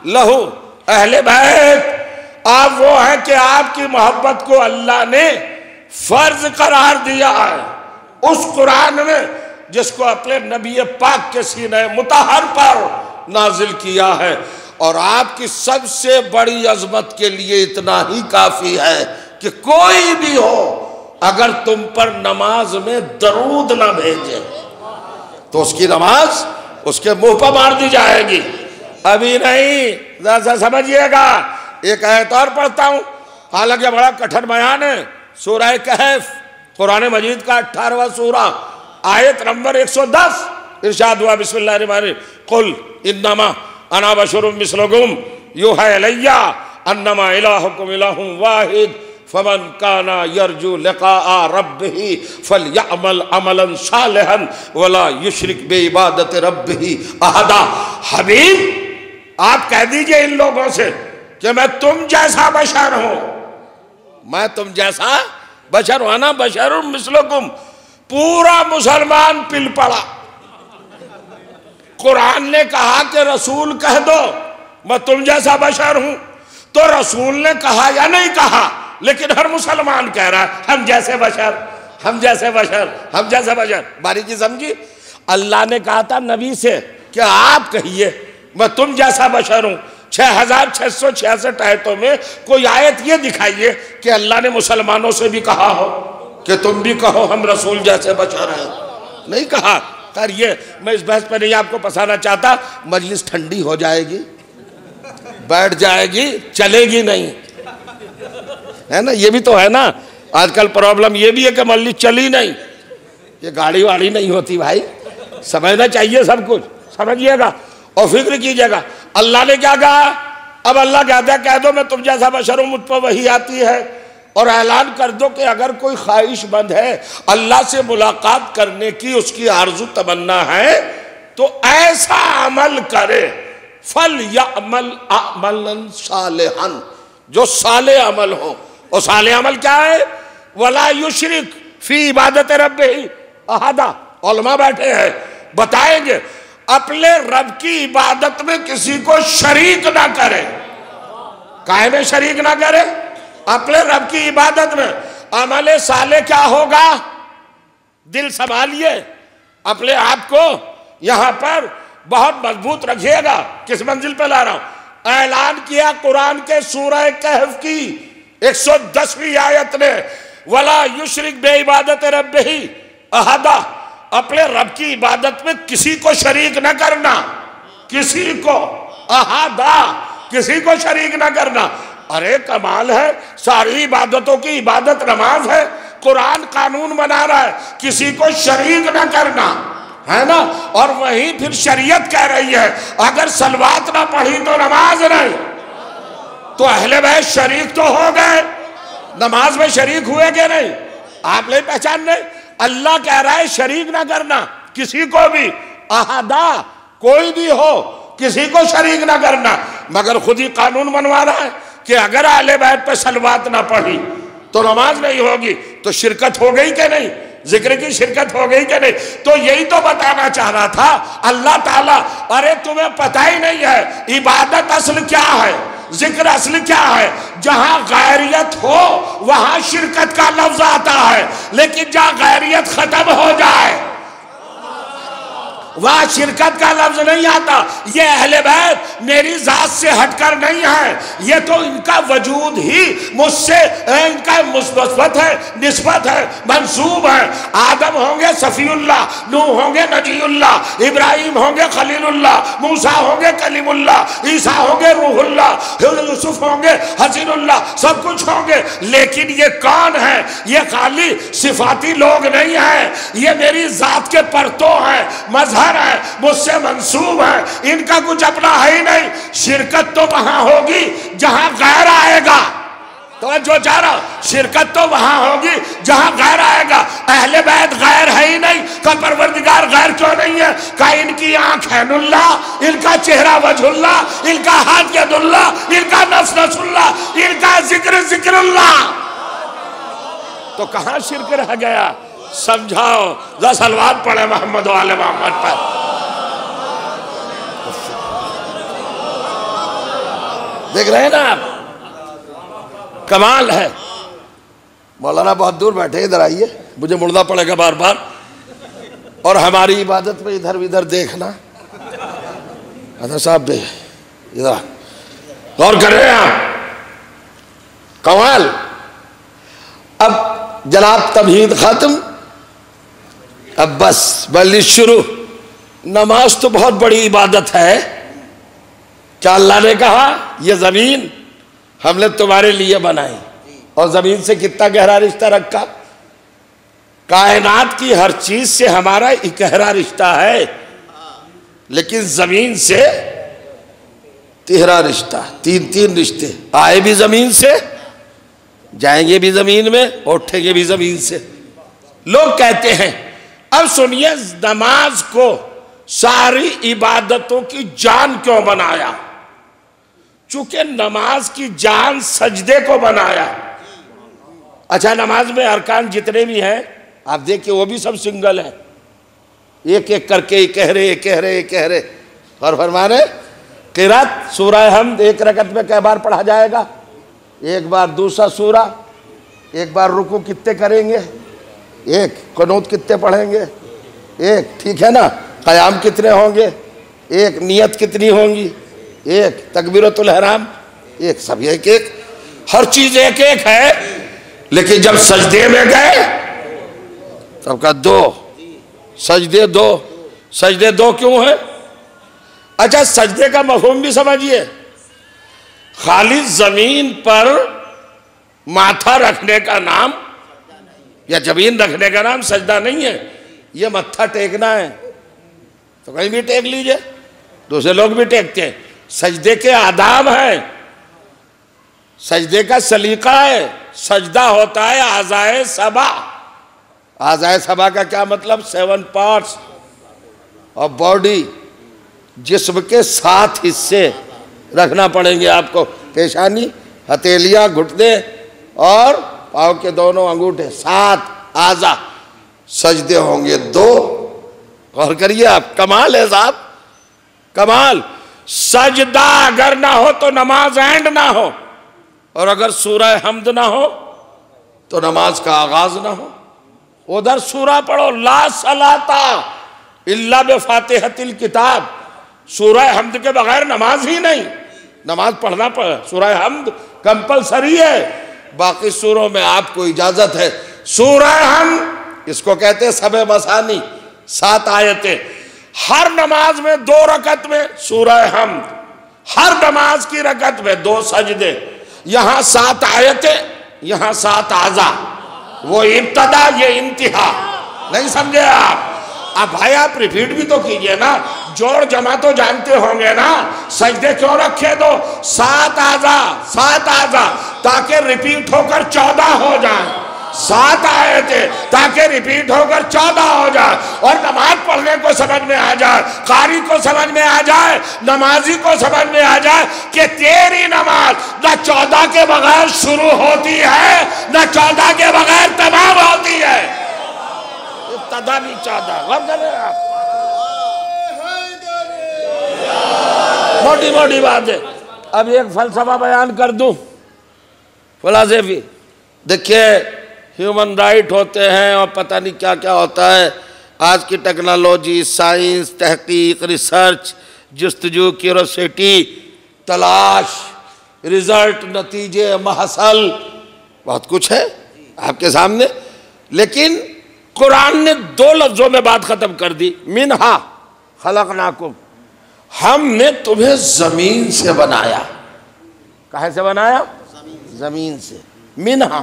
Speaker 2: لہو۔ اہل بیت آپ وہ ہیں کہ آپ کی محبت کو اللہ نے فرض قرار دیا ہے اس قرآن میں جس کو اپنے نبی پاک کے سینہ مطہر پر نازل کیا ہے۔ اور آپ کی سب سے بڑی عظمت کے لیے اتنا ہی کافی ہے کہ کوئی بھی ہو اگر تم پر نماز میں درود نہ بھیجے تو اس کی نماز اس کے منہ پر مار دی جائے گی۔ ابھی نہیں، ذرا سمجھئے گا۔ ایک آیت اور پڑھتا ہوں، حالانکہ بڑا کٹھن بیان ہے۔ سورہ کہف، قرآن مجید کا 18واں سورہ، آیت نمبر 110، ارشاد ہوا بسم اللہ الرحمن الرحیم قل انما انا بشر مثلکم یوحی الی انما الہکم الہ واحد فمن کان یرجو لقاء ربہ فلیعمل عملا صالحا ولا یشرک بعبادت ربہ احدا۔ حبیب آپ کہہ دیجئے ان لوگوں سے کہ میں تم جیسا بشر ہوں، میں تم جیسا بشر ہوں، انا بشر مثلکم۔ پورا مسلمان پل پڑا۔ قرآن نے کہا کہ رسول کہہ دو میں تم جیسا بشر ہوں، تو رسول نے کہا یا نہیں کہا؟ لیکن ہر مسلمان کہہ رہا ہے ہم جیسے بشر، ہم جیسے بشر، ہم جیسے بشر۔ باریکی سمجھی؟ اللہ نے کہا تھا نبی سے کہ آپ کہیے میں تم جیسا بشر ہوں۔ 6666 آیتوں میں کوئی آیت یہ دکھائیے کہ اللہ نے مسلمانوں سے بھی کہا ہو کہ تم بھی کہو ہم رسول جیسے بشر ہیں، نہیں کہا۔ خیر یہ میں اس بحث پہ نہیں آپ کو پسانا چاہتا، مجلس ٹھنڈی ہو جائے گی، بیٹھ جائے گی، چلے گی نہیں، ہے نا؟ یہ بھی تو ہے نا، آج کل پرابلم یہ بھی ہے کہ مجلس چلی نہیں۔ یہ گاڑی واڑی نہیں ہوتی بھائی، سمجھنا چاہیے سب کچھ، سمجھئے گا اور فکر کیجئے گا۔ اللہ نے کیا کہا؟ اب اللہ کہتا ہے کہہ دو میں تم جیسا بشر ہوں، مجھ پر وحی آتی ہے، اور اعلان کر دو کہ اگر کوئی خواہش مند ہے اللہ سے ملاقات کرنے کی، اس کی آرزو تمنا ہے تو ایسا عمل کرے فَلْيَعْمَلْ عَمَلًا صَالِحًا، جو صالح عمل ہو۔ اور صالح عمل کیا ہے؟ وَلَا يُشْرِكْ فِي عِبَادَتِ رَبِّهِ أَحَدًا۔ علماء بیٹھے ہیں بتائیں گے اپنے رب کی عبادت میں کسی کو شریک نہ کرے۔ کائے میں شریک نہ کرے؟ اپنے رب کی عبادت میں۔ عمل صالح کیا ہوگا؟ دل سنبھالیے، اپنے آپ کو یہاں پر بہت مضبوط رکھیے گا۔ کس منزل پہ لا رہا ہوں؟ اعلان کیا قرآن کے سورہ کہف کی 110ویں آیت نے ولا یشرک بعبادت ربہ احدا، اپنے رب کی عبادت میں کسی کو شریک نہ کرنا، کسی کو، احدا، کسی کو شریک نہ کرنا۔ ارے کمال ہے، ساری عبادتوں کی عبادت نماز ہے، قرآن قانون بنا رہا ہے کسی کو شریک نہ کرنا، ہے نا؟ اور وہیں پھر شریعت کہہ رہی ہے اگر صلوات نہ پڑھی تو نماز نہیں۔ تو اہل بیت شریک تو ہو گئے، نماز میں شریک ہوئے کہ نہیں؟ آپ نہیں پہچان رہے؟ اللہ کہہ رہا ہے شریک نہ کرنا کسی کو بھی، احدا، کوئی بھی ہو کسی کو شریک نہ کرنا، مگر خود ہی قانون بنوا رہا ہے کہ اگر اہل بیت پہ صلوات نہ پڑھی تو نماز نہیں ہوگی۔ تو شرکت ہو گئی کہ نہیں؟ ذکر کی شرکت ہو گئی کہ نہیں؟ تو یہی تو بتانا چاہ رہا تھا اللہ تعالیٰ، ارے تمہیں پتہ ہی نہیں ہے عبادت اصل کیا ہے، ذکر اصل کیا ہے؟ جہاں غیریت ہو وہاں شرکت کا لفظ آتا ہے، لیکن جہاں غیریت ختم ہو جائے وہاں شرکت کا لفظ نہیں آتا۔ یہ اہل بیت میری ذات سے ہٹ کر نہیں ہے، یہ تو ان کا وجود ہی مجھ سے ان کا مثبت ہے، نسبت ہے، منسوب ہے۔ آدم ہوں گے صفی اللہ، نوح ہوں گے نجی اللہ، ابراہیم ہوں گے خلیل اللہ، موسیٰ ہوں گے کلیم اللہ، عیسیٰ ہوں گے روح اللہ، یوسف ہوں گے حسین اللہ، سب کچھ ہوں گے، لیکن یہ کون ہے؟ یہ خالی صفاتی لوگ نہیں ہیں، یہ میری ذات کے پرتو ہیں، مظہر ہے، مجھ سے منسوب ہے، ان کا کچھ اپنا ہے ہی نہیں۔ شرکت تو وہاں ہوگی جہاں غیر آئے گا، توجہ چاہ رہا، شرکت تو وہاں ہوگی جہاں غیر آئے گا۔ اہل بیت غیر ہے ہی نہیں، کہ پروردگار غیر کیوں نہیں ہے؟ کہ ان کی آنکھ عین اللہ، ان کا چہرہ وجہ اللہ، ان کا ہاتھ ید اللہ، ان کا نفس نفس اللہ، ان کا ذکر ذکر اللہ۔ تو کہاں شرک رہ گیا؟ سمجھاؤ، ذرا صلوات پڑھے محمد و آل محمد پر۔ دیکھ رہے ہیں نا آپ، کمال ہے۔ مولانا بہت دور بیٹھے، ادھر آئیے، مجھے مڑنا پڑے گا بار بار، اور ہماری عبادت میں ادھر ادھر دیکھنا۔ حضرت صاحب بھی ادھر غور کر رہے ہیں آپ، کمال۔ اب جناب تمہید ختم، اب بس بلی شروع۔ نماز تو بہت بڑی عبادت ہے۔ کیا اللہ نے کہا یہ زمین ہم نے تمہارے لیے بنائی، اور زمین سے کتنا گہرا رشتہ رکھا؟ کائنات کی ہر چیز سے ہمارا ایک گہرا رشتہ ہے، لیکن زمین سے تیرا رشتہ، تین رشتے، آئے بھی زمین سے، جائیں گے بھی زمین میں، اٹھیں گے بھی زمین سے۔ لوگ کہتے ہیں، اب سنیے، نماز کو ساری عبادتوں کی جان کیوں بنایا؟ چونکہ نماز کی جان سجدے کو بنایا۔ اچھا، نماز میں ارکان جتنے بھی ہیں آپ دیکھیں وہ بھی سب سنگل ہیں، ایک ایک کر کے کہہ رہے۔ اور فرمانے قرات سورہ حمد ایک رکعت میں کئی بار پڑھا جائے گا؟ ایک بار۔ دوسرا سورہ ایک بار رکوع کتنے کریں گے؟ ایک۔ قنوت کتنے پڑھیں گے؟ ایک، ٹھیک ہے نا؟ قیام کتنے ہوں گے؟ ایک۔ نیت کتنی ہوں گی؟ ایک۔ تکبیرۃ الاحرام ایک۔ سب ایک ایک، ہر چیز ایک ایک ہے، لیکن جب سجدے میں گئے تب کا دو، سجدے دو۔ سجدے دو کیوں ہیں؟ اچھا، سجدے کا مفہوم بھی سمجھیے، خالی زمین پر ماتھا رکھنے کا نام یا زمین رکھنے کا نام سجدہ نہیں ہے، یہ متھا ٹیکنا ہے۔ تو کہیں بھی ٹیک لیجئے، دوسرے لوگ بھی ٹیکتے ہیں۔ سجدے کے آداب ہیں، سجدے کا سلیقہ ہے۔ سجدہ ہوتا ہے اعضائے سبع۔ اعضائے سبع کا کیا مطلب؟ 7 پارٹس اور باڈی، جسم کے 7 حصے رکھنا پڑیں گے آپ کو، پیشانی، ہتھیلیاں، گھٹنے اور پاؤں کے دونوں انگوٹھے، 7 اعضاء۔ سجدے ہوں گے 2۔ غور کریے آپ، کمال ہے صاحب، کمال۔ سجدہ اگر نہ ہو تو نماز اینڈ نہ ہو، اور اگر سورہ حمد نہ ہو تو نماز کا آغاز نہ ہو۔ ادھر سورہ پڑھو، لا صلاۃ الا بفاتحۃ الکتاب، سورہ حمد کے بغیر نماز ہی نہیں۔ نماز پڑھنا سورہ حمد کمپلسری ہے، باقی سوروں میں آپ کو اجازت ہے۔ سورہ حمد اس کو کہتے ہیں سبع مثانی، 7 آیتیں، ہر نماز میں 2 رکعت میں سورہ حمد، ہر نماز کی رکعت میں 2 سجدے، یہاں 7 آیتیں، یہاں 7 اعضاء، وہ ابتدا یہ انتہا، نہیں سمجھے آپ؟ اب بھائی آپ ریپیٹ بھی تو کیجئے نا، جوڑ جمع تو جانتے ہوں گے نا، سجدے کیوں رکھے دو؟ 7 اعضاء تاکہ ریپیٹ ہو کر 14 ہو جائیں، 7 آیتیں تاکہ ریپیٹ ہو کر 14 ہو جائے، اور نماز پڑھنے کو سمجھ میں آ جائے، قاری کو سمجھ میں آ جائے، نمازی کو سمجھ میں آ جائے کہ تیری نماز نہ 14 کے بغیر شروع ہوتی ہے، نہ 14 کے بغیر تمام ہوتی ہے۔ ابتدا بھی 14، غور کریں آپ، موٹی موٹی بات ہے۔ اب ایک فلسفہ بیان کر دوں، فلسفی، دیکھیے ہیومن رائٹ ہوتے ہیں اور پتہ نہیں کیا کیا ہوتا ہے، آج کی ٹیکنالوجی، سائنس، تحقیق، ریسرچ، جستجو، کیوریوسٹی، تلاش، رزلٹ، نتیجے، محصل، بہت کچھ ہے آپ کے سامنے، لیکن قرآن نے 2 لفظوں میں بات ختم کر دی، منہا خلقناکم، ہم نے تمہیں زمین سے بنایا۔ کہاں سے بنایا؟ زمین سے۔ منہا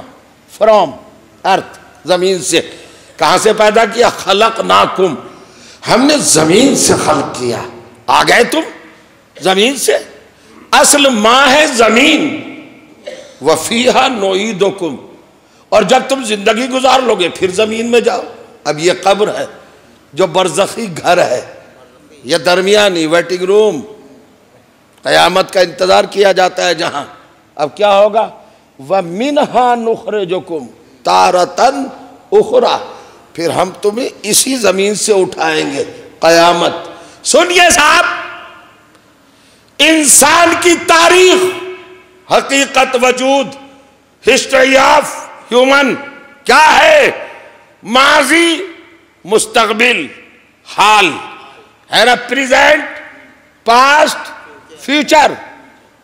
Speaker 2: فرام ارتھ، زمین سے۔ کہاں سے پیدا کیا؟ خلقناکم، ہم نے زمین سے خلق کیا۔ آ گئے تم زمین سے، اصل ماں ہے زمین، وفیہا نعیدکم، اور جب تم زندگی گزار لو گے پھر زمین میں جاؤ۔ اب یہ قبر ہے جو برزخی گھر ہے، یہ درمیانی ویٹنگ روم، قیامت کا انتظار کیا جاتا ہے جہاں۔ اب کیا ہوگا؟ وَمِنْهَا نُخْرِجُكُمْ تَارَةً أُخْرَى، پھر ہم تمہیں اسی زمین سے اٹھائیں گے قیامت۔ سنیے صاحب، انسان کی تاریخ، حقیقت وجود، ہسٹری آف ہیومن کیا ہے؟ ماضی، مستقبل، حال ہے نا، پریزنٹ، پاسٹ، فیوچر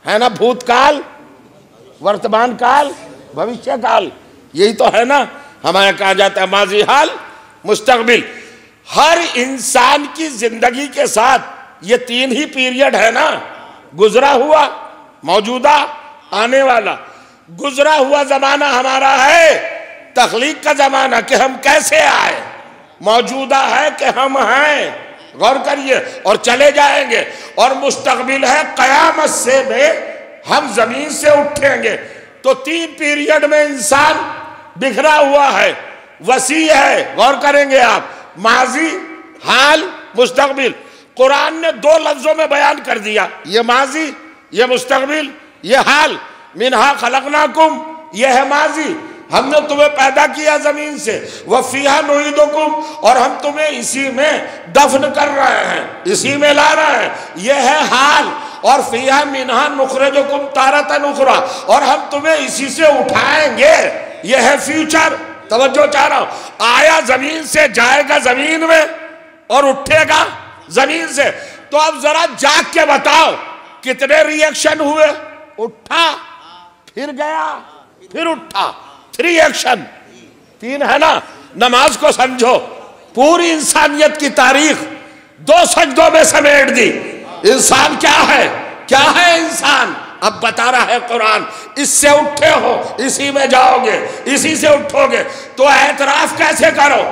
Speaker 2: ہے نا، بھوت کال، ورتمان کال، بھوشیہ کال، یہی تو ہے نا، ہمارے کہا جاتا ہے ماضی، حال، مستقبل۔ ہر انسان کی زندگی کے ساتھ یہ 3 ہی پیریڈ ہے نا، گزرا ہوا، موجودہ، آنے والا۔ گزرا ہوا زمانہ ہمارا ہے تخلیق کا زمانہ کہ ہم کیسے آئے، موجودہ ہے کہ ہم ہیں، غور کریے، اور چلے جائیں گے، اور مستقبل ہے قیامت سے میں ہم زمین سے اٹھیں گے۔ تو 3 پیریڈ میں انسان بکھرا ہوا ہے، وسیع ہے، غور کریں گے آپ، ماضی، حال، مستقبل۔ قرآن نے 2 لفظوں میں بیان کر دیا، یہ ماضی، یہ مستقبل، یہ حال۔ منہا خلقناکم، یہ ہے ماضی، ہم نے تمہیں پیدا کیا زمین سے، وَفِيهَا نُعِيدُكُمْ، اور ہم تمہیں اسی میں دفن کر رہے ہیں، اسی میں لا رہے ہیں، یہ ہے حال۔ اور فِيهَا مِنْهَا نُخْرِجُكُمْ تَارَةً أُخْرَى، اور ہم تمہیں اسی سے اٹھائیں گے، یہ ہے فیوچر۔ توجہ چاہ رہا ہوں، آیا زمین سے، جائے گا زمین میں، اور اٹھے گا زمین سے۔ تو اب ذرا جاگ کے بتاؤ کتنے ریئیکشن ہوئے؟ اٹھا، پھر گیا، پھر اٹھا، 3 ایکشن، 3 ہے نا۔ نماز کو سمجھو، پوری انسانیت کی تاریخ 2 سجدوں میں سمیٹ دی۔ انسان کیا ہے؟ کیا ہے انسان؟ اب بتا رہا ہے قرآن، اس سے اٹھے ہو، اسی میں جاؤ گے، اسی سے اٹھو گے۔ تو اعتراف کیسے کرو؟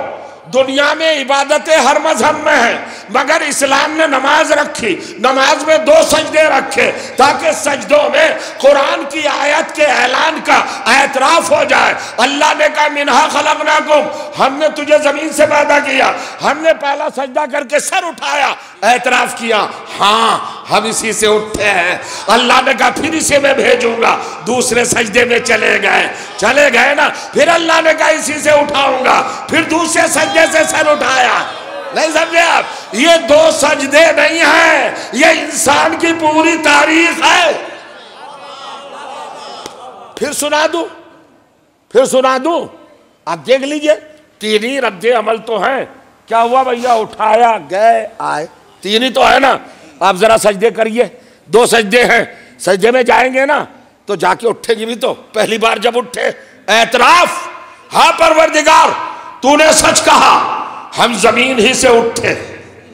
Speaker 2: دنیا میں عبادتیں ہر مذہب میں ہیں، مگر اسلام نے نماز رکھی، نماز میں 2 سجدے رکھے تاکہ سجدوں میں قرآن کی آیت کے اعلان کا اعتراف ہو جائے۔ اللہ نے کہا منہا خلقناکم، ہم نے تجھے زمین سے پیدا کیا، ہم نے پہلا سجدہ کر کے سر اٹھایا، اعتراف کیا، ہاں ہم اسی سے اٹھے ہیں۔ اللہ نے کہا پھر اسے میں بھیجوں گا، دوسرے سجدے میں چلے گئے نا، پھر اللہ نے کہا اسی سے اٹھاؤں گا، پھر دوسرے سجدے سے سر اٹھایا۔ نہیں سمجھے آپ؟ یہ 2 سجدے نہیں ہیں، یہ انسان کی پوری تاریخ ہے۔ پھر سنا دوں، آپ دیکھ لیجئے، 3 ہی رد عمل تو ہیں۔ کیا ہوا بھیا؟ اٹھایا، گئے، آئے، 3 ہی تو ہے نا۔ آپ ذرا سجدے کریے، 2 سجدے ہیں، سجدے میں جائیں گے نا، تو جا کے اٹھے گی بھی تو. پہلی بار جب اٹھے اعتراف, ہاں پروردگار تو نے سچ کہا, ہم زمین ہی سے اٹھے.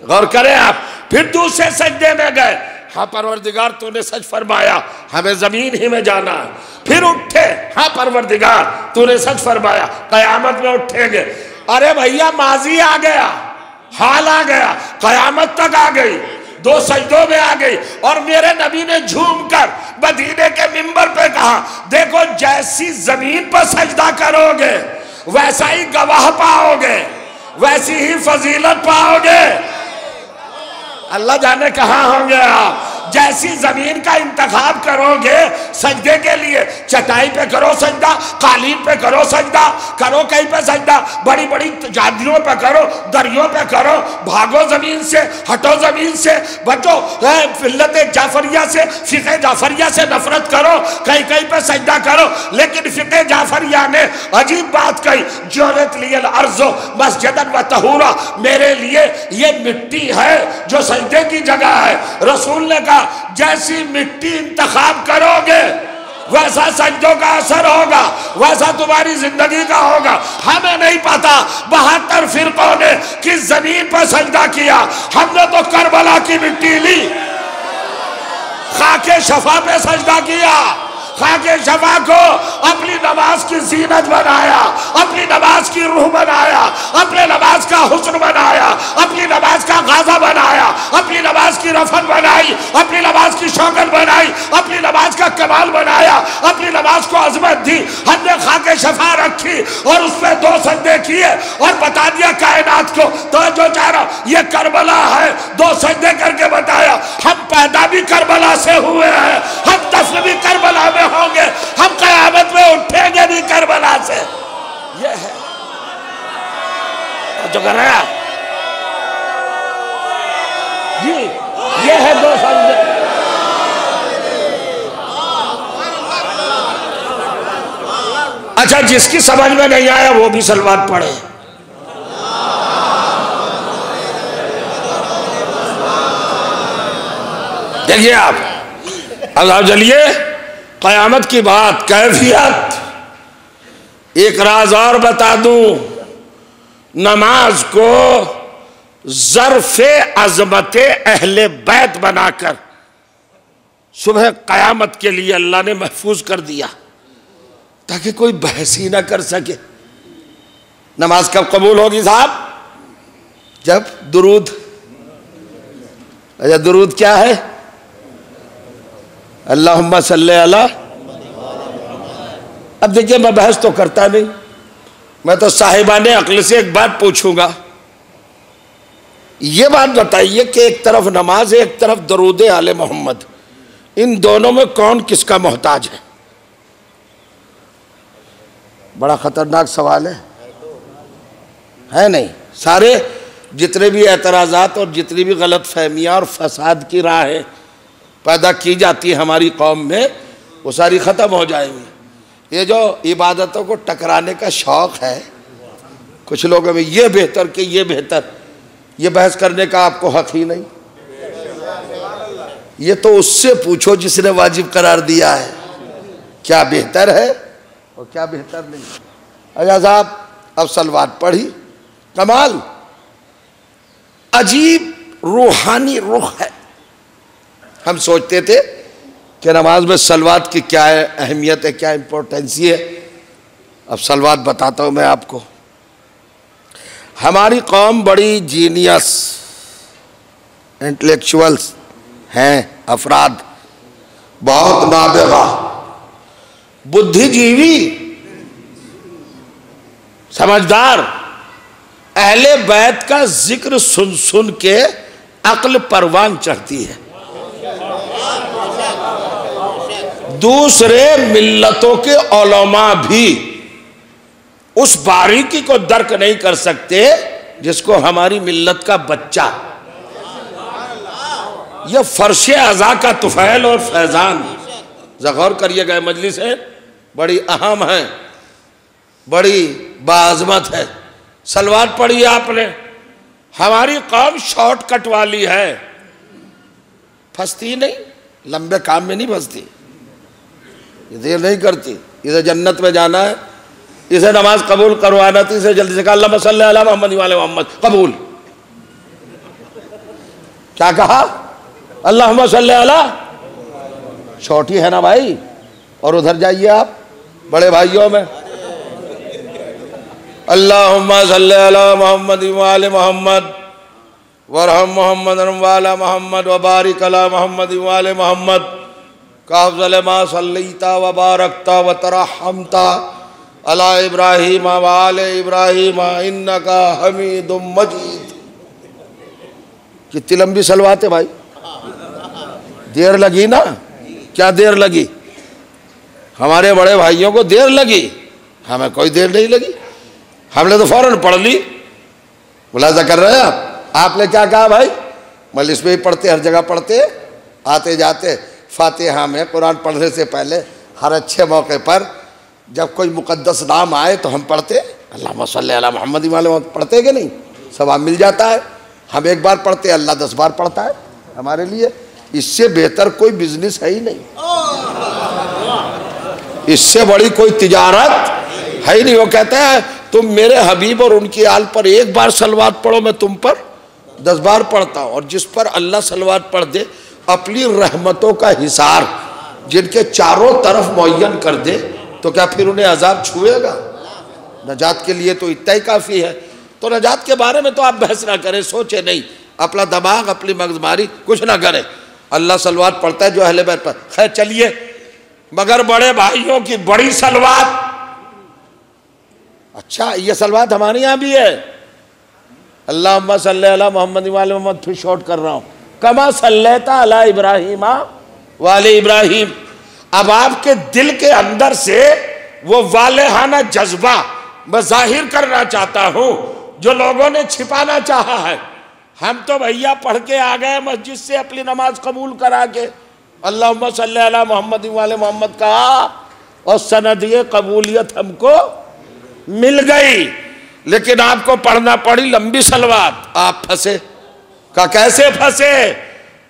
Speaker 2: غور کریں آپ. پھر دوسرے سجدے میں گئے, ہاں پروردگار تو نے سچ فرمایا, ہمیں زمین ہی میں جانا ہے. پھر اٹھے, ہاں پروردگار تو نے سچ فرمایا, قیامت میں اٹھیں گے. ارے بھیا ماضی آ گیا, حال آ گیا, قیامت تک آ گئی, 2 سجدوں میں آ گئی. اور میرے نبی نے جھوم کر مدینے کے منبر پہ کہا, دیکھو جیسی زمین پر سجدہ کرو گے ویسا ہی گواہ پاؤ گے, ویسی ہی فضیلت پاؤ گے. اللہ جانے کہاں ہوں گے آپ. جیسی زمین کا انتخاب کرو گے سجدے کے لیے, چٹائی پہ کرو سجدہ, قالین پہ کرو سجدہ, کرو کہیں پہ سجدہ, بڑی بڑی جادیوں پہ کرو, دریوں پہ کرو, بھاگو زمین سے, ہٹو زمین سے, بچو فلت جعفریہ سے, فقہ جعفریہ سے نفرت کرو, کہیں کہیں پہ سجدہ کرو. لیکن فقہ جعفریہ نے عجیب بات کہی, جعلت لی الارض مسجدا و طہورا, میرے لیے یہ مٹی ہے جو سجدے کی جگہ ہے. رسول نے کہا جیسی مٹی انتخاب کرو گے ویسا سجدوں کا اثر ہوگا, ویسا تمہاری زندگی کا ہوگا. ہمیں نہیں پتا 72 فرقوں نے کس زمین پر سجدہ کیا, ہم نے تو کربلا کی مٹی لی, خاک شفا پہ سجدہ کیا. خاک شفا کو اپنی نماز کی زینت بنایا, اپنی نماز کی روح بنایا, اپنے نماز کا حسن بنایا, اپنی نماز کا غازہ بنایا, اپنی نماز کی رفت بنائی, اپنی نماز کی شوکت بنائی, اپنی نماز کا کمال بنایا, اپنی نماز کو عظمت دی. ہم نے خاک شفا رکھی اور اس پہ 2 سجدے کیے اور بتا دیا کائنات کو, تو جو چاہ رہا یہ کربلا ہے, 2 سجدے کر کے بتایا. ہم پیدا بھی کربلا سے ہوئے ہیں, ہم دفن بھی کربلا میں ہوں گے, ہم قیامت میں اٹھیں گے بھی کربلا سے. یہ ہے جو کر رہے ہیں جی, یہ ہے 2 سجدے. اچھا جس کی سمجھ میں نہیں آیا وہ بھی صلوات پڑھے. دیکھیے آپ, اب چلیے قیامت کی بات, کیفیت. ایک راز اور بتا دوں, نماز کو ظرف عظمت اہل بیت بنا کر صبح قیامت کے لیے اللہ نے محفوظ کر دیا تاکہ کوئی بحث ہی نہ کر سکے. نماز کب قبول ہوگی صاحب؟ جب درود. اچھا درود کیا ہے؟ اللہم صلی علی. اب دیکھیے میں بحث تو کرتا نہیں, میں تو صاحبان عقل سے ایک بات پوچھوں گا. یہ بات بتائیے کہ ایک طرف نماز ہے, ایک طرف درود آل محمد, ان دونوں میں کون کس کا محتاج ہے؟ بڑا خطرناک سوال ہے نہیں؟ سارے جتنے بھی اعتراضات اور جتنی بھی غلط فہمیاں اور فساد کی راہیں پیدا کی جاتی ہے ہماری قوم میں, وہ ساری ختم ہو جائیں گی. یہ جو عبادتوں کو ٹکرانے کا شوق ہے کچھ لوگوں میں, یہ بہتر کہ یہ بہتر, یہ بحث کرنے کا آپ کو حق ہی نہیں. یہ تو اس سے پوچھو جس نے واجب قرار دیا ہے کیا بہتر ہے اور کیا بہتر نہیں. اچھا صاحب اب صلوات پڑھی, کمال, عجیب روحانی رخ ہے. ہم سوچتے تھے کہ نماز میں صلوات کی کیا ہے اہمیت ہے, کیا امپورٹنسی ہے. اب صلوات بتاتا ہوں میں آپ کو. ہماری قوم بڑی جینیس انٹلیکچوئلز ہیں, افراد بہت نابغہ, بدھی جیوی, سمجھدار. اہل بیت کا ذکر سن سن کے عقل پروان چڑھتی ہے. دوسرے ملتوں کے علماء بھی اس باریکی کو درک نہیں کر سکتے جس کو ہماری ملت کا بچہ. یہ فرش عزا کا طفیل اور فیضان, غور کریے گئے مجلس ہے, بڑی اہم ہے, بڑی باعظمت ہے. صلوات پڑھی آپ نے. ہماری قوم شارٹ کٹ والی ہے, پھنستی نہیں, لمبے کام میں نہیں پھنستی. یہ دیر نہیں کرتی، اسے جنت میں جانا ہے، اسے نماز قبول کروانا تھی، اسے جلدی سے کہا اللہم صلی علی محمد وعلی محمد، قبول. کیا کہا؟ اللہم صلی علی، چھوٹی ہے نا بھائی. اور ادھر جائیے آپ بڑے بھائیوں میں، اللہم صلی علی محمد وعلی محمد وارحم محمد وعلی محمد وبارک علی محمد وعلی محمد کافضل ما صلیت وبارکت وترحمت علی ابراہیم وعلی ابراہیم انکا حمید مجید. کتنی لمبی صلوات ہے بھائی. دیر لگی نا؟ کیا دیر لگی؟ ہمارے بڑے بھائیوں کو دیر لگی، ہمیں کوئی دیر نہیں لگی، ہم نے تو فوراً پڑھ لی. ملاحظہ کر رہے ہیں آپ نے کیا کہا بھائی؟ مجلس میں ہی پڑھتے، ہر جگہ پڑھتے، آتے جاتے فاتحہ میں قرآن پڑھنے سے پہلے ہر اچھے موقع پر جب کوئی مقدس نام آئے تو ہم پڑھتے اللہم صلی علی محمد وعلی محمد، پڑھتے کہ نہیں؟ ثواب مل جاتا ہے. ہم ایک بار پڑھتے، اللہ 10 بار پڑھتا ہے ہمارے لیے. اس سے بہتر کوئی بزنس ہے ہی نہیں، اس سے بڑی کوئی تجارت ہے ہی نہیں. وہ کہتا ہے تم میرے حبیب اور ان کی آل پر ایک بار صلوات پڑھو، میں تم پر 10 بار پڑھتا ہوں. اور جس پر اللہ صلوات پڑھ دے، اپنی رحمتوں کا حصار جن کے چاروں طرف معین کر دے، تو کیا پھر انہیں عذاب چھوئے گا؟ نجات کے لیے تو اتنا ہی کافی ہے. تو نجات کے بارے میں تو آپ بحث نہ کریں، سوچیں نہیں، اپنا دماغ اپنی مغزماری کچھ نہ کریں. اللہ صلوات پڑھتا ہے جو اہل بیت پر. خیر چلیے، مگر بڑے بھائیوں کی بڑی صلوات، اچھا یہ صلوات ہمارے یہاں بھی ہے. اللہم صلی علی محمد وعلی محمد، پھر شارٹ کر رہا ہوں، کما صلیت علی ابراہیم وعلی ابراہیم. اب آپ کے دل کے اندر سے وہ والہانہ جذبہ میں ظاہر کرنا چاہتا ہوں جو لوگوں نے چھپانا چاہا ہے. ہم تو بھیا پڑھ کے آ گئے مسجد سے اپنی نماز قبول کرا کے اللہم صلی علی محمد وعلی محمد کہا، اور سند قبولیت ہم کو مل گئی. لیکن آپ کو پڑھنا پڑی لمبی صلوات. آپ پھنسے. کہا کیسے پھنسے؟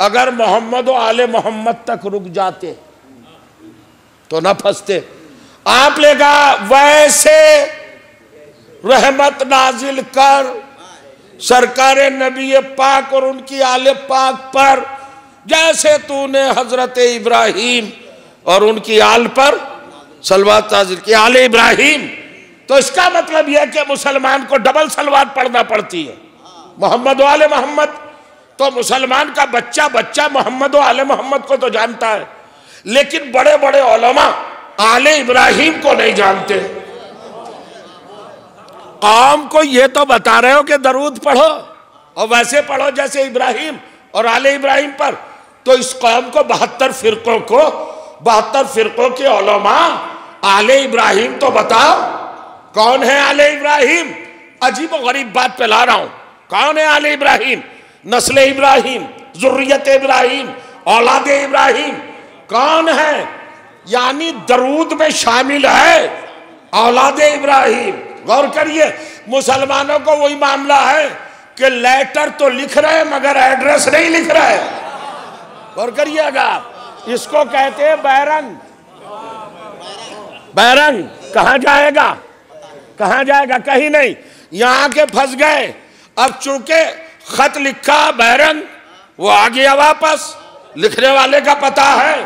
Speaker 2: اگر محمد و آل محمد تک رک جاتے تو نہ پھنستے. آپ نے کہا ویسے رحمت نازل کر سرکار نبی پاک اور ان کی آل پاک پر، جیسے تو نے حضرت ابراہیم اور ان کی آل پر صلوات نازل کی. آل ابراہیم تو اس کا مطلب یہ کہ مسلمان کو ڈبل صلوات پڑھنا پڑتی ہے. محمد و آل محمد تو مسلمان کا بچہ محمد و آل محمد کو تو جانتا ہے، لیکن بڑے بڑے علماء آل ابراہیم کو نہیں جانتے. قوم کو یہ تو بتا رہے ہو کہ درود پڑھو اور ویسے پڑھو جیسے ابراہیم اور آل ابراہیم پر. تو اس قوم کو 72 فرقوں کے علماء آل ابراہیم تو بتاؤ کون ہے آل ابراہیم. عجیب و غریب بات پہ لا رہا ہوں. کون ہے آل ابراہیم؟ نسل ابراہیم، ذریت ابراہیم، اولاد ابراہیم. کون ہے؟ یعنی درود میں شامل ہے اولاد ابراہیم. غور کریے، مسلمانوں کو وہی معاملہ ہے کہ لیٹر تو لکھ رہے مگر ایڈریس نہیں لکھ رہے. غور کریے گا، اس کو کہتے ہیں بیرنگ. بیرنگ کہاں جائے گا؟ کہاں جائے گا؟ کہیں نہیں. یہاں کے پھنس گئے. اب چونکہ خط لکھا بیرنگ، وہ آ گیا واپس. لکھنے والے کا پتہ ہے،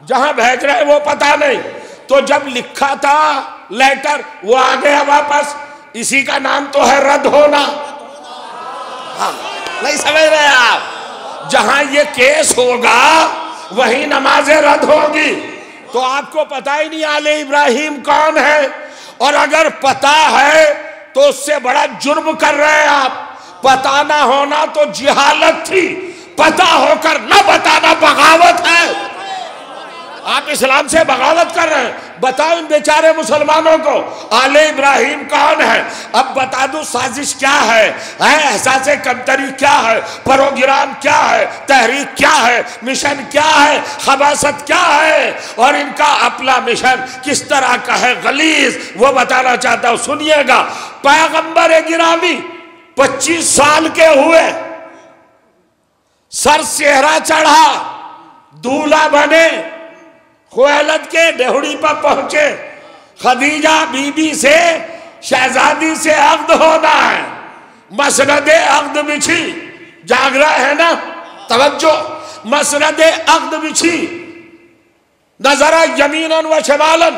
Speaker 2: جہاں بھیج رہے وہ پتہ نہیں. تو جب لکھا تھا لیٹر، وہ آ گیا واپس. اسی کا نام تو ہے رد ہونا. نہیں سمجھ رہے آپ؟ جہاں یہ کیس ہوگا وہی نمازیں رد ہوگی. تو آپ کو پتہ ہی نہیں آل ابراہیم کون ہے، اور اگر پتہ ہے تو اس سے بڑا جرم کر رہے ہیں آپ. پتہ نہ ہونا تو جہالت تھی، پتہ ہو کر نہ بتانا بغاوت ہے. آپ اسلام سے بغاوت کر رہے ہیں. بتاؤ ان بیچارے مسلمانوں کو آل ابراہیم کون ہے. اب بتا دوں سازش کیا ہے، احساس کمتری کیا ہے، پروگرام کیا ہے، تحریک کیا ہے، مشن کیا ہے، خباثت کیا ہے، اور ان کا اپنا مشن کس طرح کا ہے غلیظ، وہ بتانا چاہتا ہوں. سنیے گا، پیغمبر گرامی 25 سال کے ہوئے، سر سہرا چڑھا، دولہا بنے، خویلد کے ڈہڑی پر پہنچے، خدیجہ بی بی سے شہزادی سے عقد ہونا ہے، مسند عقد بچھی، جاگ رہا ہے نا، توجہ، مسند عقد بچھی، نظرہ یمیناً و شمالاً،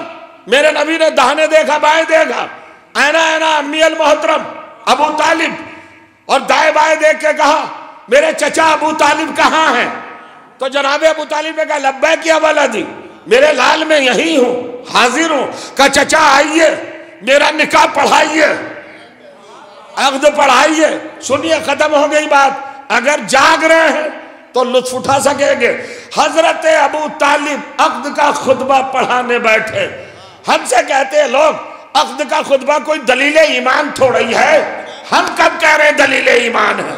Speaker 2: میرے نبی نے دہنے دیکھا بائیں دیکھا، اینا اینا امی المحترم ابو طالب، اور دائیں بائیں دیکھ کے کہا میرے چچا ابو طالب کہاں ہیں؟ تو جناب ابو طالب نے کہا لبیک یا ولدی، میرے لال میں یہی ہوں، حاضر ہوں۔ کہا چچا آئیے، میرا نکاح پڑھائیے، عقد پڑھائیے۔ سنیے، ختم ہو گئی بات۔ اگر جاگ رہے ہیں تو لطف اٹھا سکیں گے۔ حضرت ابو طالب عقد کا خطبہ پڑھانے بیٹھے۔ ہم سے کہتے ہیں لوگ عقد کا خطبہ کوئی دلیل ایمان تھوڑی ہے۔ ہم کب کہہ رہے ہیں دلیل ایمان ہے؟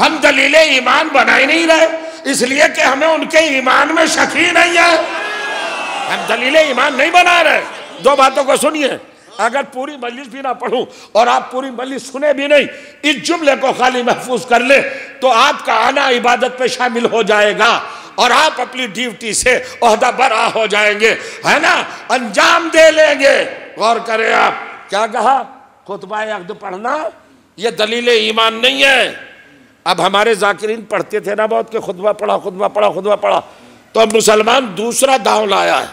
Speaker 2: ہم دلیل ایمان بنا ہی نہیں رہے، اس لیے کہ ہمیں ان کے ایمان میں شک ہی نہیں ہے۔ ہم دلیل ایمان نہیں بنا رہے۔ دو باتوں کو سنیے، اگر پوری مجلس بھی نہ پڑھوں اور آپ پوری مجلس سنے بھی نہیں، اس جملے کو خالی محفوظ کر لیں تو آپ کا آنا عبادت پہ شامل ہو جائے گا اور آپ اپنی ڈیوٹی سے عہدہ برآ ہو جائیں گے، ہے نا، انجام دے لیں گے۔ غور کریں آپ، کیا کہا؟ خطبہ عقد پڑھنا یہ دلیل ایمان نہیں ہے۔ اب ہمارے ذاکرین پڑھتے تھے نا بہت کہ خطبہ پڑھا، خطبہ پڑھا، خطبہ پڑھا، تو اب مسلمان دوسرا داؤں لایا ہے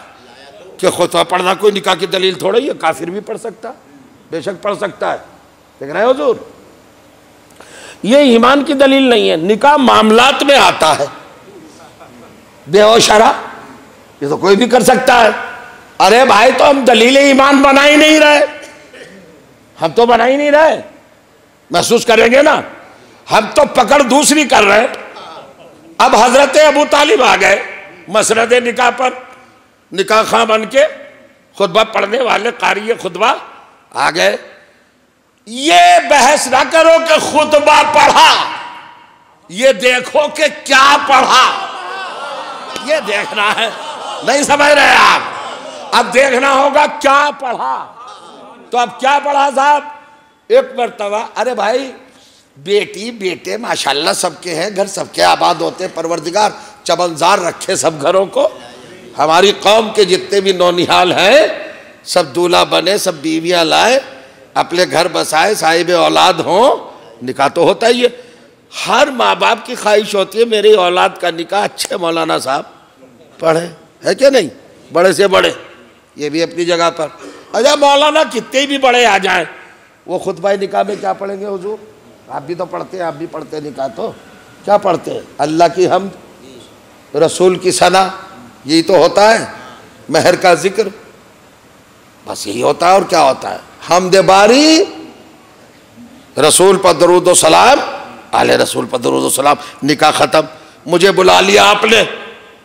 Speaker 2: کہ خطبہ پڑھنا کوئی نکاح کی دلیل تھوڑی ہے، کافر بھی پڑھ سکتا ہے، بے شک پڑھ سکتا ہے۔ دیکھ رہے حضور، یہ ایمان کی دلیل نہیں ہے، نکاح معاملات میں آتا ہے، بے و شرع یہ تو کوئی بھی کر سکتا ہے۔ ارے بھائی، تو ہم دلیل ایمان بنا ہی نہیں رہے، ہم تو بنا ہی نہیں رہے، محسوس کریں گے نا، ہم تو پکڑ دوسری کر رہے۔ اب حضرت ابو طالب آ گئے مسند نکاح پر، نکاح خواہ بن کے خطبہ پڑھنے والے قاری خطبہ آ گئے۔ یہ بحث نہ کرو کہ خطبہ پڑھا، یہ دیکھو کہ کیا پڑھا، یہ دیکھنا ہے۔ نہیں سمجھ رہے آپ؟ اب دیکھنا ہوگا کیا پڑھا۔ تو اب کیا پڑھا صاحب؟ ایک مرتبہ، ارے بھائی بیٹی بیٹے ماشاءاللہ سب کے ہیں، گھر سب کے آباد ہوتے، پروردگار چمنزار رکھے سب گھروں کو۔ ہماری قوم کے جتنے بھی نونہال ہیں سب دولہا بنے، سب بیویاں لائے، اپنے گھر بسائے، صاحب اولاد ہوں، نکاح تو ہوتا ہی ہے۔ ہر ماں باپ کی خواہش ہوتی ہے میری اولاد کا نکاح اچھے مولانا صاحب پڑھے، ہے کہ نہیں؟ بڑے سے بڑے، یہ بھی اپنی جگہ پر۔ اچھا مولانا کتنے بھی بڑے آ جائیں، وہ خطبہ نکاح میں کیا پڑھیں گے حضور؟ آپ بھی تو پڑھتے ہیں، آپ بھی پڑھتے ہیں نکاح، تو کیا پڑھتے ہیں؟ اللہ کی حمد، رسول کی ثنا، یہی تو ہوتا ہے، مہر کا ذکر، بس یہی ہوتا ہے۔ اور کیا ہوتا ہے؟ حمد باری، رسول پر درود و سلام، آل رسول پر درود و سلام، نکاح ختم۔ مجھے بلا لیا آپ نے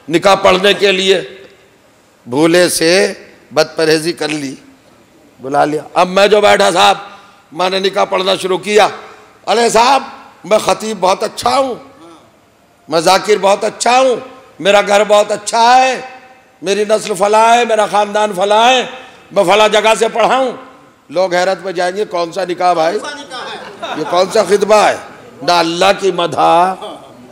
Speaker 2: نکاح پڑھنے کے لیے، بھولے سے بد پرہیزی کر لی، بلا لیا۔ اب میں جو بیٹھا صاحب، میں نے نکاح پڑھنا شروع کیا۔ ارے صاحب میں خطیب بہت اچھا ہوں، میں ذاکر بہت اچھا ہوں، میرا گھر بہت اچھا ہے، میری نسل فلاں ہے، میرا خاندان فلاں ہے، میں فلاں جگہ سے پڑھا ہوں۔ لوگ حیرت میں جائیں گے کون سا نکاح بھائی، یہ کون سا خطبہ ہے؟ نہ اللہ کی مدح،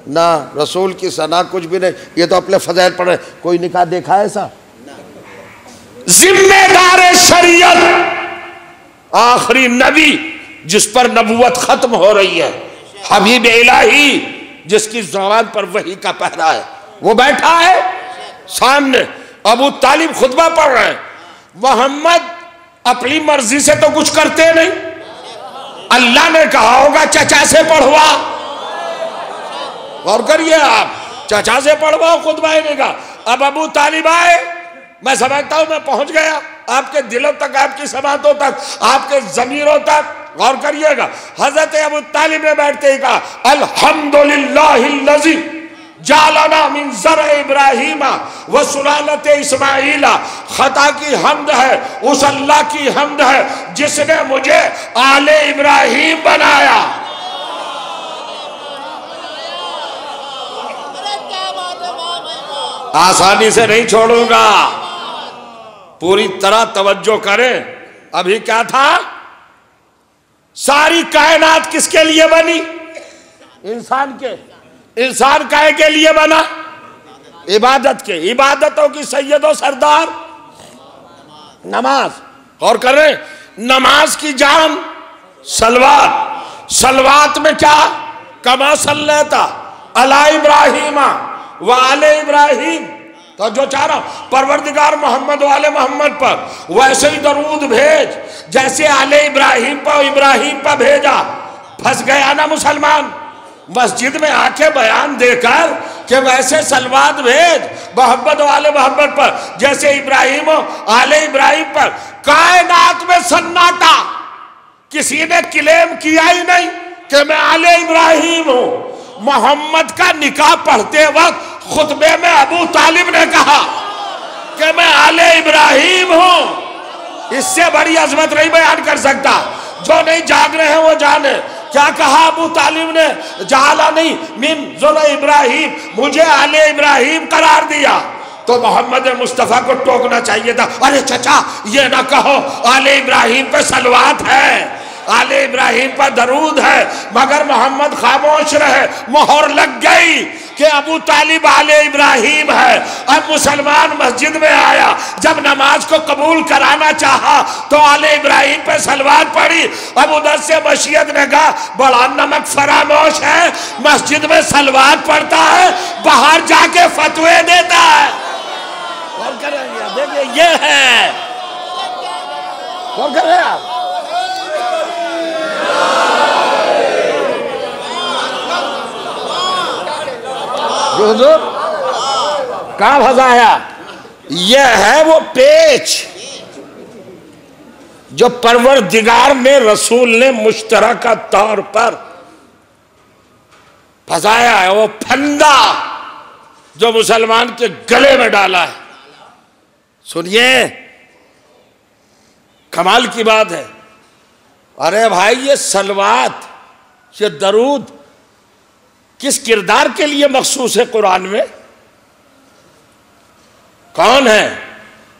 Speaker 2: نہ رسول کی ثنا، کچھ بھی نہیں، یہ تو اپنے فضائل پڑھ رہے۔ کوئی نکاح دیکھا ہے ایسا؟ ذمہ دار شریعت آخری نبی جس پر نبوت ختم ہو رہی ہے، حبیب الہی جس کی زبان پر وحی کا پہرا ہے، وہ بیٹھا ہے سامنے، ابو طالب خطبہ پڑھ رہے ہیں۔ محمد اپنی مرضی سے تو کچھ کرتے نہیں، اللہ نے کہا ہوگا چچا سے پڑھوا۔ غور کریے آپ، چچا سے پڑھواؤ خطبہ نکاح۔ اب ابو طالب آئے، میں سمجھتا ہوں میں پہنچ گیا آپ کے دلوں تک، آپ کی سماعتوں تک، آپ کے ضمیروں تک۔ غور کریے گا، حضرت ابو طالب نے بیٹھتے ہی کہا الحمدللہ الذی جعلنا من زرع ابراہیم و سلالت اسماعیل۔ خطا کی حمد ہے اس اللہ کی حمد ہے جس نے مجھے آل ابراہیم بنایا۔ آسانی سے نہیں چھوڑوں گا، پوری طرح توجہ کریں۔ ابھی کیا تھا؟ ساری کائنات کس کے لیے بنی؟ انسان کے۔ انسان کائے کے لیے بنا؟ عبادت کے، عبادتوں کی سید و سردار نماز. غور کر رہے ہیں؟ نماز کی جان صلوات. صلوات میں کیا؟ کما صلیتا علی ابراہیم وآل ابراہیم. تو جو چاہ رہا ہوں پروردگار محمد وآل محمد پر ویسے ہی درود بھیج جیسے آل ابراہیم پر بھیجا. پھنس گیا نا مسلمان مسجد میں آ کے بیان دے کر کہ ویسے صلوات بھیج محمد وآل محمد پر جیسے ابراہیم آل ابراہیم پر. کائنات میں سناٹا، کسی نے کلیم کیا ہی نہیں کہ میں آل ابراہیم ہوں. محمد کا نکاح پڑھتے وقت خطبے میں ابو طالب نے کہا کہ میں آل ابراہیم ہوں. اس سے بڑی عظمت نہیں بیان کر سکتا. جو نہیں جاگ رہے ہیں وہ جانے. کیا کہا ابو طالب نے؟ جعلنی من ذری ابراہیم، مجھے آل ابراہیم قرار دیا. تو محمد مصطفیٰ کو ٹوکنا چاہیے تھا، ارے چچا یہ نہ کہو، آل ابراہیم پہ صلوات ہے، آل ابراہیم پر درود ہے. مگر محمد خاموش رہے. مہر لگ گئی کہ ابو طالب آل ابراہیم ہے. اب مسلمان مسجد میں آیا، جب نماز کو قبول کرانا چاہا تو آل ابراہیم پہ صلوات پڑھی. اب ادھر سے مشیت نے کہا بڑا نمک فراموش ہے، مسجد میں صلوات پڑھتا ہے، باہر جا کے فتوے دیتا ہے. کون کر رہے ہیں؟ دیکھیں یہ ہے. کون کر رہے ہیں آپ؟ جو حضور کہاں پھنسایا؟ یہ ہے وہ پیچ جو پروردگار میں رسول نے مشترکہ طور پر پھنسایا ہے، وہ پھندا جو مسلمان کے گلے میں ڈالا ہے. سنیے کمال کی بات ہے. ارے بھائی یہ صلوات، یہ درود کس کردار کے لیے مخصوص ہے قرآن میں؟ کون ہے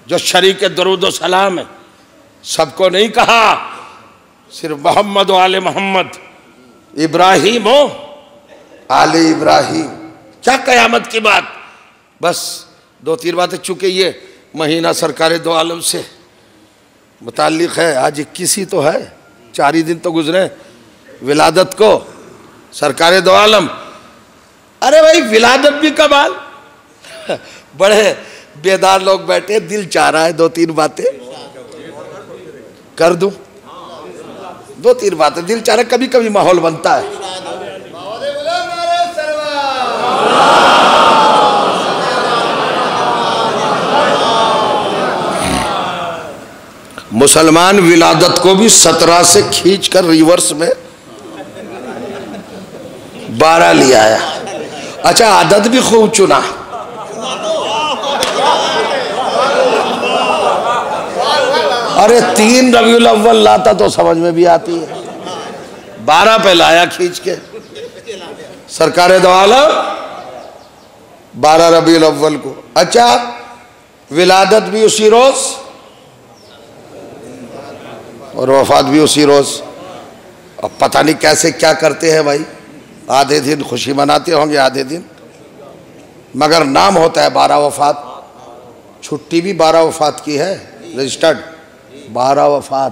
Speaker 2: جو شریک درود و سلام ہے؟ سب کو نہیں کہا، صرف محمد و آل محمد. ابراہیم ہو
Speaker 1: آل ابراہیم.
Speaker 2: کیا قیامت کی بات. بس دو تین باتیں، چونکہ یہ مہینہ سرکار دو عالم سے متعلق ہے. آج 21 تو ہے، 4 ہی دن تو گزرے ولادت کو سرکار دو عالم. ارے بھائی ولادت بھی کمال. بڑے بیدار لوگ بیٹھے، دل چاہ رہا ہے 2-3 باتیں کر دوں. 2-3 باتیں دل چاہ رہا ہے، کبھی کبھی ماحول بنتا ہے. مسلمان ولادت کو بھی 17 سے کھینچ کر ریورس میں 12 لے آیا. اچھا عدد بھی خوب چنا. ارے 3 ربیع الاول لاتا تو سمجھ میں بھی آتی ہے، 12 پہ لایا کھینچ کے. سرکار دو عالم 12 ربیع الاول کو. اچھا ولادت بھی اسی روز اور وفات بھی اسی روز. اب پتہ نہیں کیسے کیا کرتے ہیں بھائی. آدھے دن خوشی مناتے ہوں گے، آدھے دن، مگر نام ہوتا ہے 12 وفات. چھٹی بھی 12 وفات کی ہے، رجسٹرڈ 12 وفات.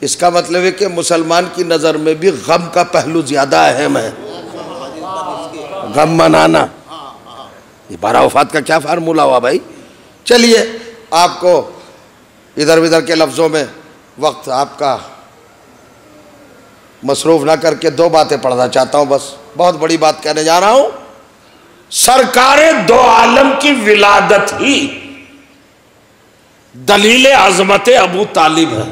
Speaker 2: اس کا مطلب ہے کہ مسلمان کی نظر میں بھی غم کا پہلو زیادہ اہم ہے. غم منانا. یہ 12 وفات کا کیا فارمولہ ہوا بھائی. چلیے آپ کو ادھر ادھر کے لفظوں میں وقت آپ کا مصروف نہ کر کے 2 باتیں پڑھنا چاہتا ہوں. بس بہت بڑی بات کہنے جا رہا ہوں. سرکار دو عالم کی ولادت ہی دلیل عظمت ابو طالب ہے.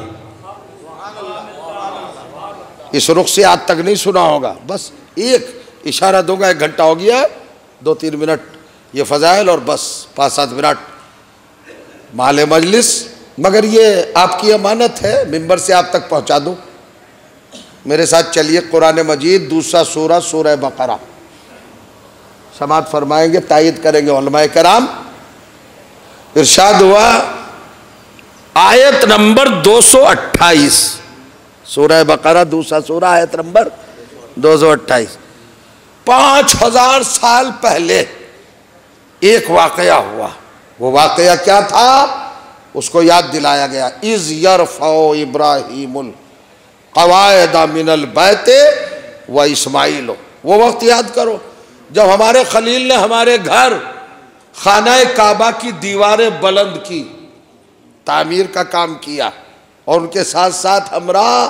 Speaker 2: اس رخ سے آج تک نہیں سنا ہوگا. بس ایک اشارہ دوں گا، 1 گھنٹہ ہو گیا، 2-3 منٹ یہ فضائل اور بس 5-7 منٹ مال مجلس. مگر یہ آپ کی امانت ہے، ممبر سے آپ تک پہنچا دوں. میرے ساتھ چلیے قرآن مجید دوسرا سورہ، سورہ بقرہ سماعت فرمائیں گے، تائید کریں گے علماء کرام. ارشاد ہوا آیت نمبر 228، سورہ بقرہ دوسرا سورہ، آیت نمبر 228. 5000 سال پہلے
Speaker 1: ایک واقعہ ہوا، وہ واقعہ کیا تھا اس کو یاد دلایا گیا، اذ یرفع ابراہیم القواعد من البیت و اسماعیل، وہ وقت یاد کرو جب ہمارے خلیل نے ہمارے گھر خانہ کعبہ کی دیواریں بلند کی، تعمیر کا کام کیا، اور ان کے ساتھ ساتھ ہمراہ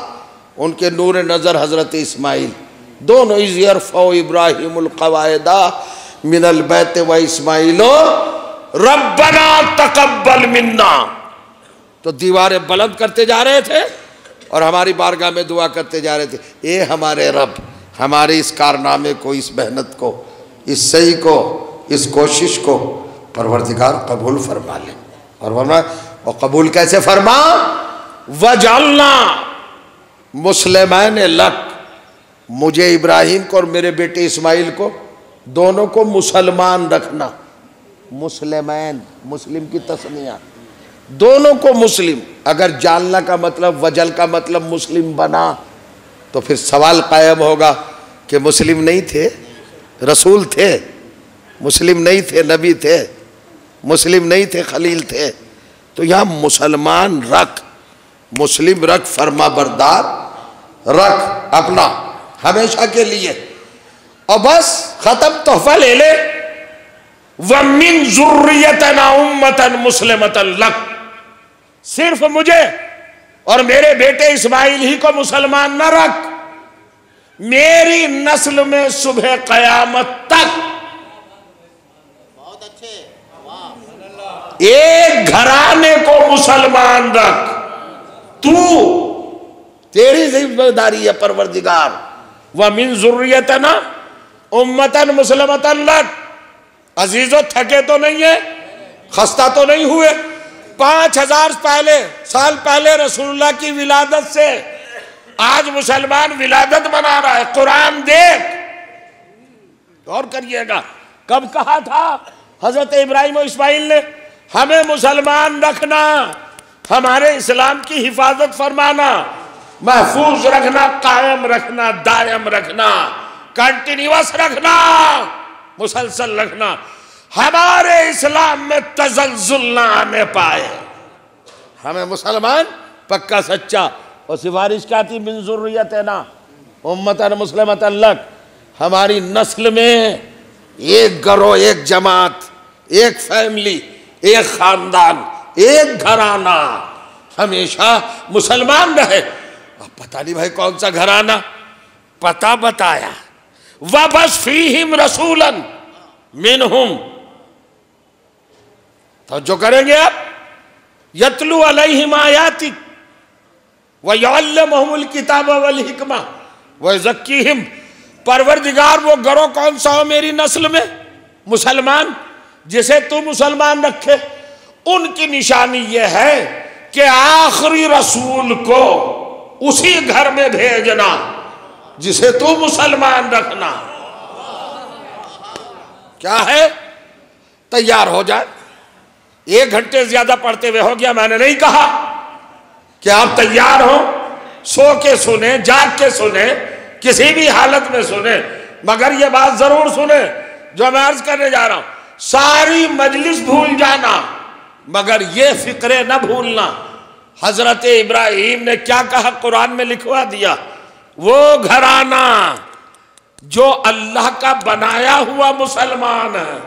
Speaker 1: ان کے نور نظر حضرت اسماعیل دونوں، اذ یرفع ابراہیم القواعد من البیت و اسماعیل ربنا تقبل منا، تو دیواریں بلند کرتے جا رہے تھے اور ہماری بارگاہ میں دعا کرتے جا رہے تھے، اے ہمارے رب ہمارے اس کارنامے کو، اس محنت کو، اس سعی کو، اس کوشش کو پروردگار قبول فرما لے۔ اور فرمایا، اور قبول کیسے فرما، وجعلنا مسلمین لک، مجھے ابراہیم کو اور میرے بیٹے اسماعیل کو دونوں کو مسلمان رکھنا، مسلمین، مسلم کی تسنیہ، دونوں کو مسلم۔ اگر جاننا کا مطلب، وجل کا مطلب مسلم بنا، تو پھر سوال قائم ہوگا کہ مسلم نہیں تھے، رسول تھے، مسلم نہیں تھے، نبی تھے، مسلم نہیں تھے، خلیل تھے، تو یہاں مسلمان رکھ، مسلم رکھ، فرما بردار رکھ اپنا ہمیشہ کے لیے، اور بس ختم، تحفہ لے لے، وَمِن ذُرِّيَّتَنَا أُمَّةً مُسْلِمَةً لَكَ، صرف مجھے اور میرے بیٹے اسماعیل ہی کو مسلمان نہ رکھ، میری نسل میں صبح قیامت تک ایک گھرانے کو مسلمان رکھ، تیری ذمہ داری ہے پروردگار، وَمِن ذُرِّيَّتَنَا أُمَّةً مُسْلِمَةً لَكَ۔ عزیزو تھکے تو نہیں ہے، خستہ تو نہیں ہوئے، 5000 سال پہلے رسول اللہ کی ولادت سے آج مسلمان ولادت منا رہا ہے۔ قرآن دیکھ، غور کریے گا، کب کہا تھا حضرت ابراہیم و اسماعیل نے، ہمیں مسلمان رکھنا، ہمارے اسلام کی حفاظت فرمانا، محفوظ رکھنا، قائم رکھنا، دائم رکھنا، کنٹینیوس رکھنا، مسلسل رکھنا، ہمارے اسلام میں تزلزل نہ آنے پائے، ہمیں مسلمان پکا سچا۔ اور سفارش کیا تھی، من ذریتنا امۃ مسلمۃ لک، ہماری نسل میں ایک گروہ، ایک جماعت، ایک فیملی، ایک خاندان، ایک گھرانہ ہمیشہ مسلمان رہے۔ اب پتہ نہیں بھائی کون سا گھرانہ، پتہ بتایا، وَبَثْ فِيهِمْ رَسُولًا مِّنْهُمْ، توجہ کریں گے آپ، يَتْلُو عَلَيْهِمْ آيَاتِكَ وَيُعَلِّمُهُمُ الْكِتَابَ وَالْحِكْمَةَ وَيُزَكِّيهِمْ، پروردگار وہ گروہ کون سا ہو میری نسل میں، مسلمان، جسے تو مسلمان رکھے، ان کی نشانی یہ ہے کہ آخری رسول کو اسی گھر میں بھیجنا جسے تو مسلمان رکھنا۔ کیا ہے، تیار ہو جائے۔ 1 گھنٹے زیادہ پڑھتے ہوئے ہو گیا، میں نے نہیں کہا کہ آپ تیار ہو، سو کے سنیں، جاگ کے سنیں، کسی بھی حالت میں سنیں، مگر یہ بات ضرور سنیں جو میں عرض کرنے جا رہا ہوں، ساری مجلس بھول جانا مگر یہ فکرے نہ بھولنا، حضرت ابراہیم نے کیا کہا، قرآن میں لکھوا دیا، وہ گھرانہ جو اللہ کا بنایا ہوا مسلمان ہے،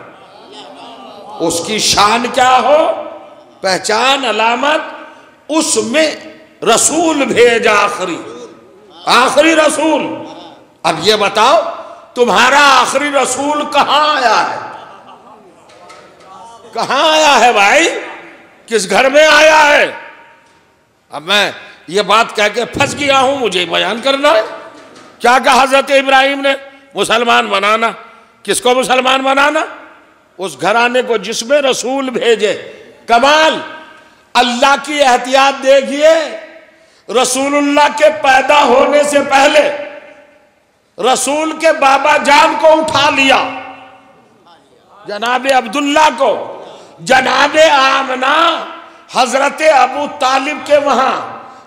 Speaker 1: اس کی شان کیا ہو، پہچان، علامت، اس میں رسول بھیجا، آخری رسول۔ اب یہ بتاؤ تمہارا آخری رسول کہاں آیا ہے، کہاں آیا ہے بھائی، کس گھر میں آیا ہے؟ اب میں یہ بات کہہ کے پھنس گیا ہوں، مجھے بیان کرنا ہے۔ کیا کہا حضرت ابراہیم نے، مسلمان بنانا، کس کو مسلمان بنانا، اس گھرانے کو جس میں رسول بھیجے۔ کمال، اللہ کی احتیاط دیکھیے، رسول اللہ کے پیدا ہونے سے پہلے رسول کے بابا جان کو اٹھا لیا، جناب عبداللہ کو، جناب آمنہ حضرت ابو طالب کے وہاں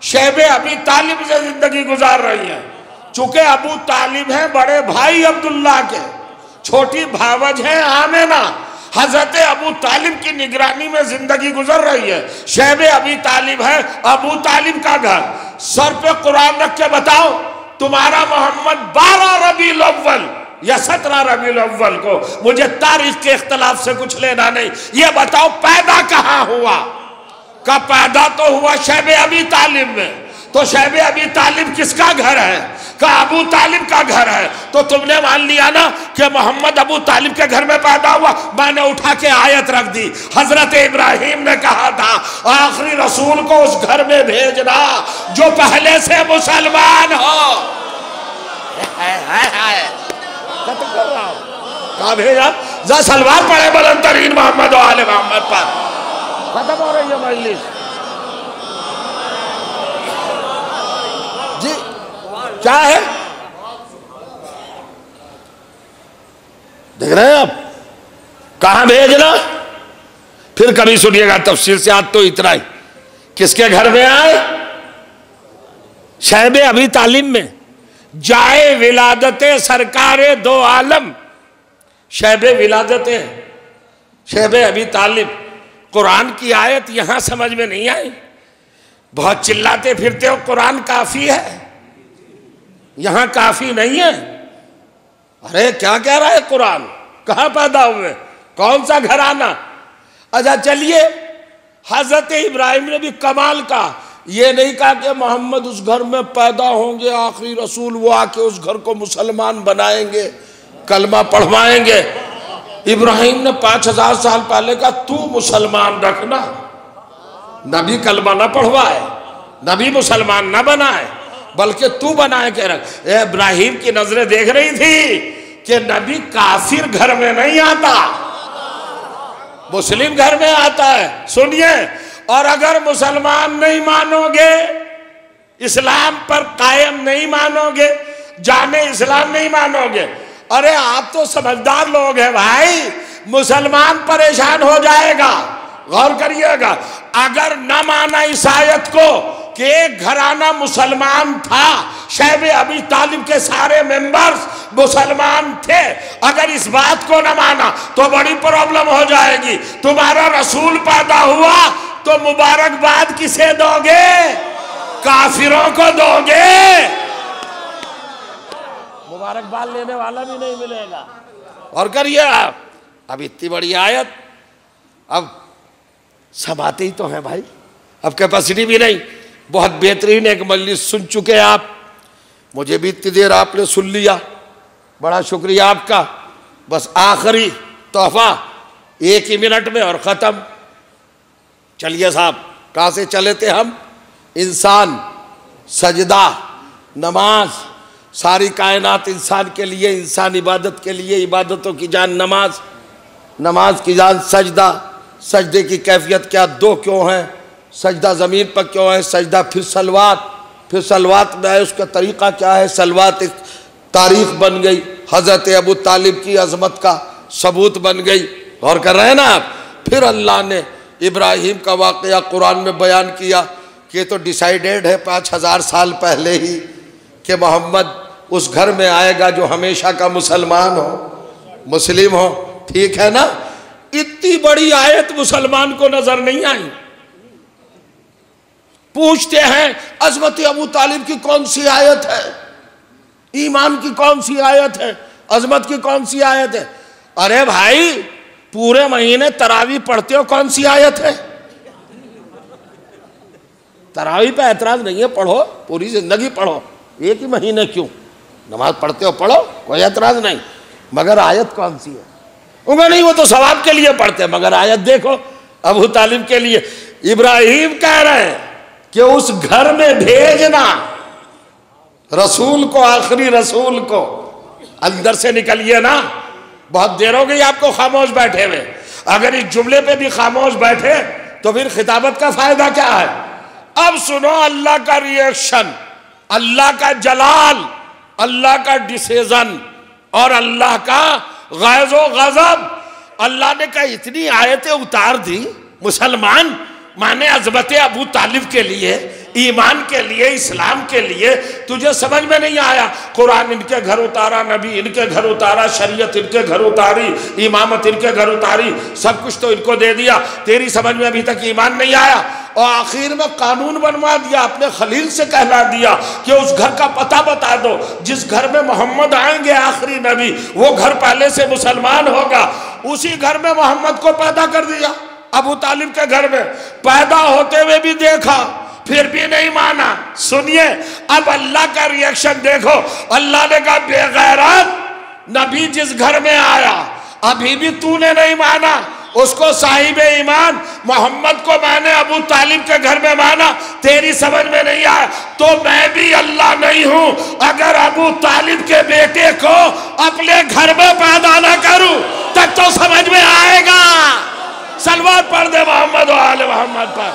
Speaker 1: شیب ابی طالب سے زندگی گزار رہی ہیں، چونکہ ابو طالب ہیں بڑے بھائی عبداللہ کے، چھوٹی بھاوج ہیں آمنہ،
Speaker 2: حضرت ابو طالب کی نگرانی میں زندگی گزر رہی ہے. شیب ابی طالب ہے ابو طالب کا گھر. سر پہ قرآن رکھ کے بتاؤ تمہارا محمد 12 ربیع الاول یا 17 ربیع الاول کو، مجھے تاریخ کے اختلاف سے کچھ لینا نہیں، یہ بتاؤ پیدا کہاں ہوا؟ کہ پیدا تو ہوا شیب ابی طالب میں. تو شیب ابی طالب کس کا گھر ہے؟ کہ ابو طالب کا گھر ہے. تو تم نے مان لیا نا کہ محمد ابو طالب کے گھر میں پیدا ہوا. میں نے اٹھا کے آیت رکھ دی. حضرت ابراہیم نے کہا تھا آخری رسول کو اس گھر میں بھیجنا جو پہلے سے مسلمان ہو. ختم کر رہا ہوں. کہاں بھیجا؟ ذا سلوار پڑھے بلند ترین محمد و آل محمد پر. ختم ہو رہی ہے مجلس. جی کیا ہے دیکھ رہے ہیں آپ؟ کہاں بھیجنا؟ پھر کبھی سنیے گا تفصیل سے. آج تو اتنا ہی. کس کے گھر میں آئے؟ شیب ابی طالب میں. جائے ولادت سرکار دو عالم شیب ولادت ہے شیب ابی طالب. قرآن کی آیت یہاں سمجھ میں نہیں آئی. بہت چلاتے پھرتے ہو قرآن کافی ہے، یہاں کافی نہیں ہے. ارے کیا کہہ رہا ہے قرآن؟ کہاں پیدا ہوئے؟ کون سا گھرانہ؟ اچھا چلیے، حضرت ابراہیم نے بھی کمال کہا. یہ نہیں کہا کہ محمد اس گھر میں پیدا ہوں گے آخری رسول، وہ آ کے اس گھر کو مسلمان بنائیں گے، کلمہ پڑھوائیں گے. ابراہیم نے 5000 سال پہلے کہا تو مسلمان رکھنا، نبی کلمہ نہ پڑھوائے، نبی مسلمان نہ بنائے، بلکہ تو بنائے کے رکھ. ابراہیم کی نظریں دیکھ رہی تھی کہ نبی کافر گھر میں نہیں آتا، مسلم گھر میں آتا ہے. سنیے، اور اگر مسلمان نہیں مانو گے، اسلام پر قائم نہیں مانو گے، جانے اسلام نہیں مانو گے. ارے آپ تو سمجھدار لوگ ہیں بھائی، مسلمان پریشان ہو جائے گا. غور کریے گا، اگر نہ مانا اس آیت کو کہ ایک گھرانہ مسلمان تھا، شیب ابی طالب کے سارے ممبرز مسلمان تھے، اگر اس بات کو نہ مانا تو بڑی پرابلم ہو جائے گی. تمہارا رسول پیدا ہوا تو مبارکباد کسے دو گے؟ کافروں کو دو گے. مبارکباد لینے والا بھی نہیں ملے گا. اور کریے آپ، اب اتنی بڑی آیت، اب سماتے ہی تو ہیں بھائی، اب کیپیسٹی بھی نہیں. بہت بہترین ایک مجلس سن چکے آپ، مجھے بھی اتنی دیر آپ نے سن لیا، بڑا شکریہ آپ کا. بس آخری تحفہ 1 ہی منٹ میں اور ختم. چلیے صاحب، کہاں سے چلے تھے ہم؟ انسان، سجدہ، نماز، ساری کائنات انسان کے لیے، انسان عبادت کے لیے، عبادتوں کی جان نماز، نماز کی جان سجدہ. سجدے کی کیفیت کیا؟ 2 کیوں ہیں؟ سجدہ زمین پر کیوں ہے؟ سجدہ پھر سلوات، پھر سلوات میں ہے، اس کا طریقہ کیا ہے؟ سلوات ایک تاریخ بن گئی، حضرت ابو طالب کی عظمت کا ثبوت بن گئی. غور کر رہے ہیں نا آپ؟ پھر اللہ نے ابراہیم کا واقعہ قرآن میں بیان کیا کہ یہ تو ڈیسائیڈڈ ہے 5000 سال پہلے ہی کہ محمد اس گھر میں آئے گا جو ہمیشہ کا مسلمان ہو، مسلم ہو. ٹھیک ہے نا؟ اتنی بڑی آیت مسلمان کو نظر نہیں آئی. پوچھتے ہیں عظمت ابو طالب کی کون سی آیت ہے؟ ایمان کی کون سی آیت ہے؟ عظمت کی کون سی آیت ہے؟ ارے بھائی پورے مہینے تراویح پڑھتے ہو، کون سی آیت ہے؟ تراویح پہ اعتراض نہیں ہے، پڑھو، پوری زندگی پڑھو، 1 ہی مہینے کیوں؟ نماز پڑھتے ہو پڑھو، کوئی اعتراض نہیں، مگر آیت کون سی ہے؟ انہیں نہیں، وہ تو ثواب کے لیے پڑھتے ہیں، مگر آیت دیکھو ابو طالب کے لیے. ابراہیم کہہ رہے ہیں کہ اس گھر میں بھیجنا رسول کو، آخری رسول کو. اندر سے نکلیے نا، بہت دیر ہو گئی آپ کو خاموش بیٹھے ہوئے. اگر اس جملے پہ بھی خاموش بیٹھے تو پھر خطابت کا فائدہ کیا ہے؟ اب سنو اللہ کا ریئیکشن، اللہ کا جلال، اللہ کا ڈیسیزن اور اللہ کا غیظ و غضب. اللہ نے کہا اتنی آیتیں اتار دی، مسلمان مانے عظمت ابو طالب کے لیے ایمان کے لیے، اسلام کے لیے تجھے سمجھ میں نہیں آیا؟ قرآن ان کے گھر اتارا، نبی ان کے گھر اتارا، شریعت ان کے گھر اتاری، امامت ان کے گھر اتاری، سب کچھ تو ان کو دے دیا، تیری سمجھ میں ابھی تک ایمان نہیں آیا؟ اور آخر میں قانون بنوا دیا، اپنے خلیل سے کہلا دیا کہ اس گھر کا پتہ بتا دو، جس گھر میں محمد آئیں گے آخری نبی، وہ گھر پہلے سے مسلمان ہوگا۔ اسی گھر میں محمد کو پیدا کر دیا، ابو طالب کے گھر میں پیدا ہوتے ہوئے بھی دیکھا، پھر بھی نہیں مانا۔ سنیے اب اللہ کا ریئیکشن دیکھو، اللہ نے کہا بے غیرت، نبی جس گھر میں آیا ابھی بھی تو نے نہیں مانا، اس کو صاحب ایمان محمد کو میں نے ابو طالب کے گھر میں مانا، تیری سمجھ میں نہیں آیا تو میں بھی اللہ نہیں ہوں اگر ابو طالب کے بیٹے کو اپنے گھر میں پیدا نہ کروں، تب تو سمجھ میں آئے گا۔ صلوات پڑھ دے محمد و آل محمد پر۔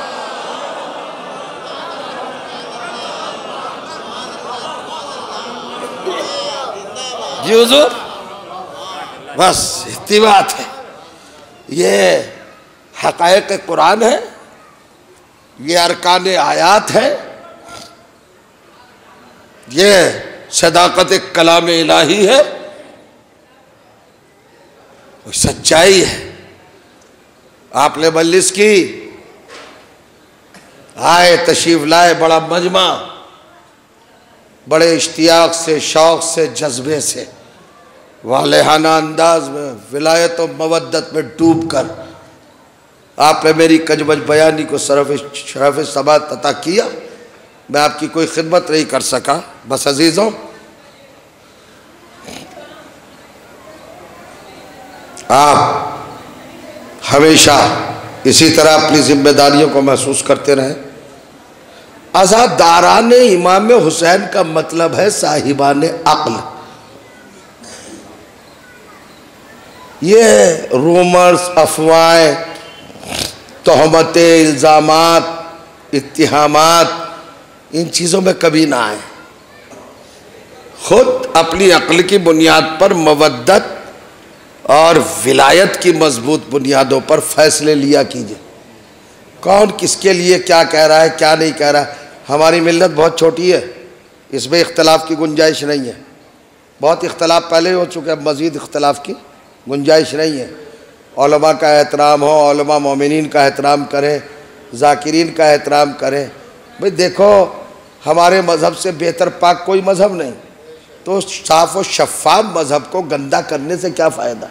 Speaker 2: جی حضور، بس اتنی بات ہے۔ یہ حقائق قرآن ہے، یہ ارکان آیات ہے، یہ صداقت کلام الہی ہے، سچائی ہے۔ آپ نے مجلس کی، آئے تشریف لائے، بڑا مجمع، بڑے اشتیاق سے، شوق سے، جذبے سے، والہانہ انداز میں، ولایت و مودت میں ڈوب کر آپ نے میری کجبج بیانی کو شرف ثبات عطا کیا۔ میں آپ کی کوئی خدمت نہیں کر سکا۔ بس عزیزوں، آپ ہمیشہ اسی طرح اپنی ذمہ داریوں کو محسوس کرتے رہیں۔ عزاداران امام حسین کا مطلب ہے صاحبان عقل۔ یہ رومرز، افواہیں، تہمتیں، الزامات، اتہامات، ان چیزوں میں کبھی نہ آئیں۔ خود اپنی عقل کی بنیاد پر مودت اور ولایت کی مضبوط بنیادوں پر فیصلے لیا کیجئے۔ کون کس کے لیے کیا کہہ رہا ہے، کیا نہیں کہہ رہا ہے۔ ہماری ملت بہت چھوٹی ہے، اس میں اختلاف کی گنجائش نہیں ہے۔ بہت اختلاف پہلے ہو چکے، اب مزید اختلاف کی گنجائش نہیں ہے۔ علماء کا احترام ہو، علماء مومنین کا احترام کریں، ذاکرین کا احترام کریں۔ بھئی دیکھو، ہمارے مذہب سے بہتر پاک کوئی مذہب نہیں، تو صاف و شفاف مذہب کو گندا کرنے سے کیا فائدہ؟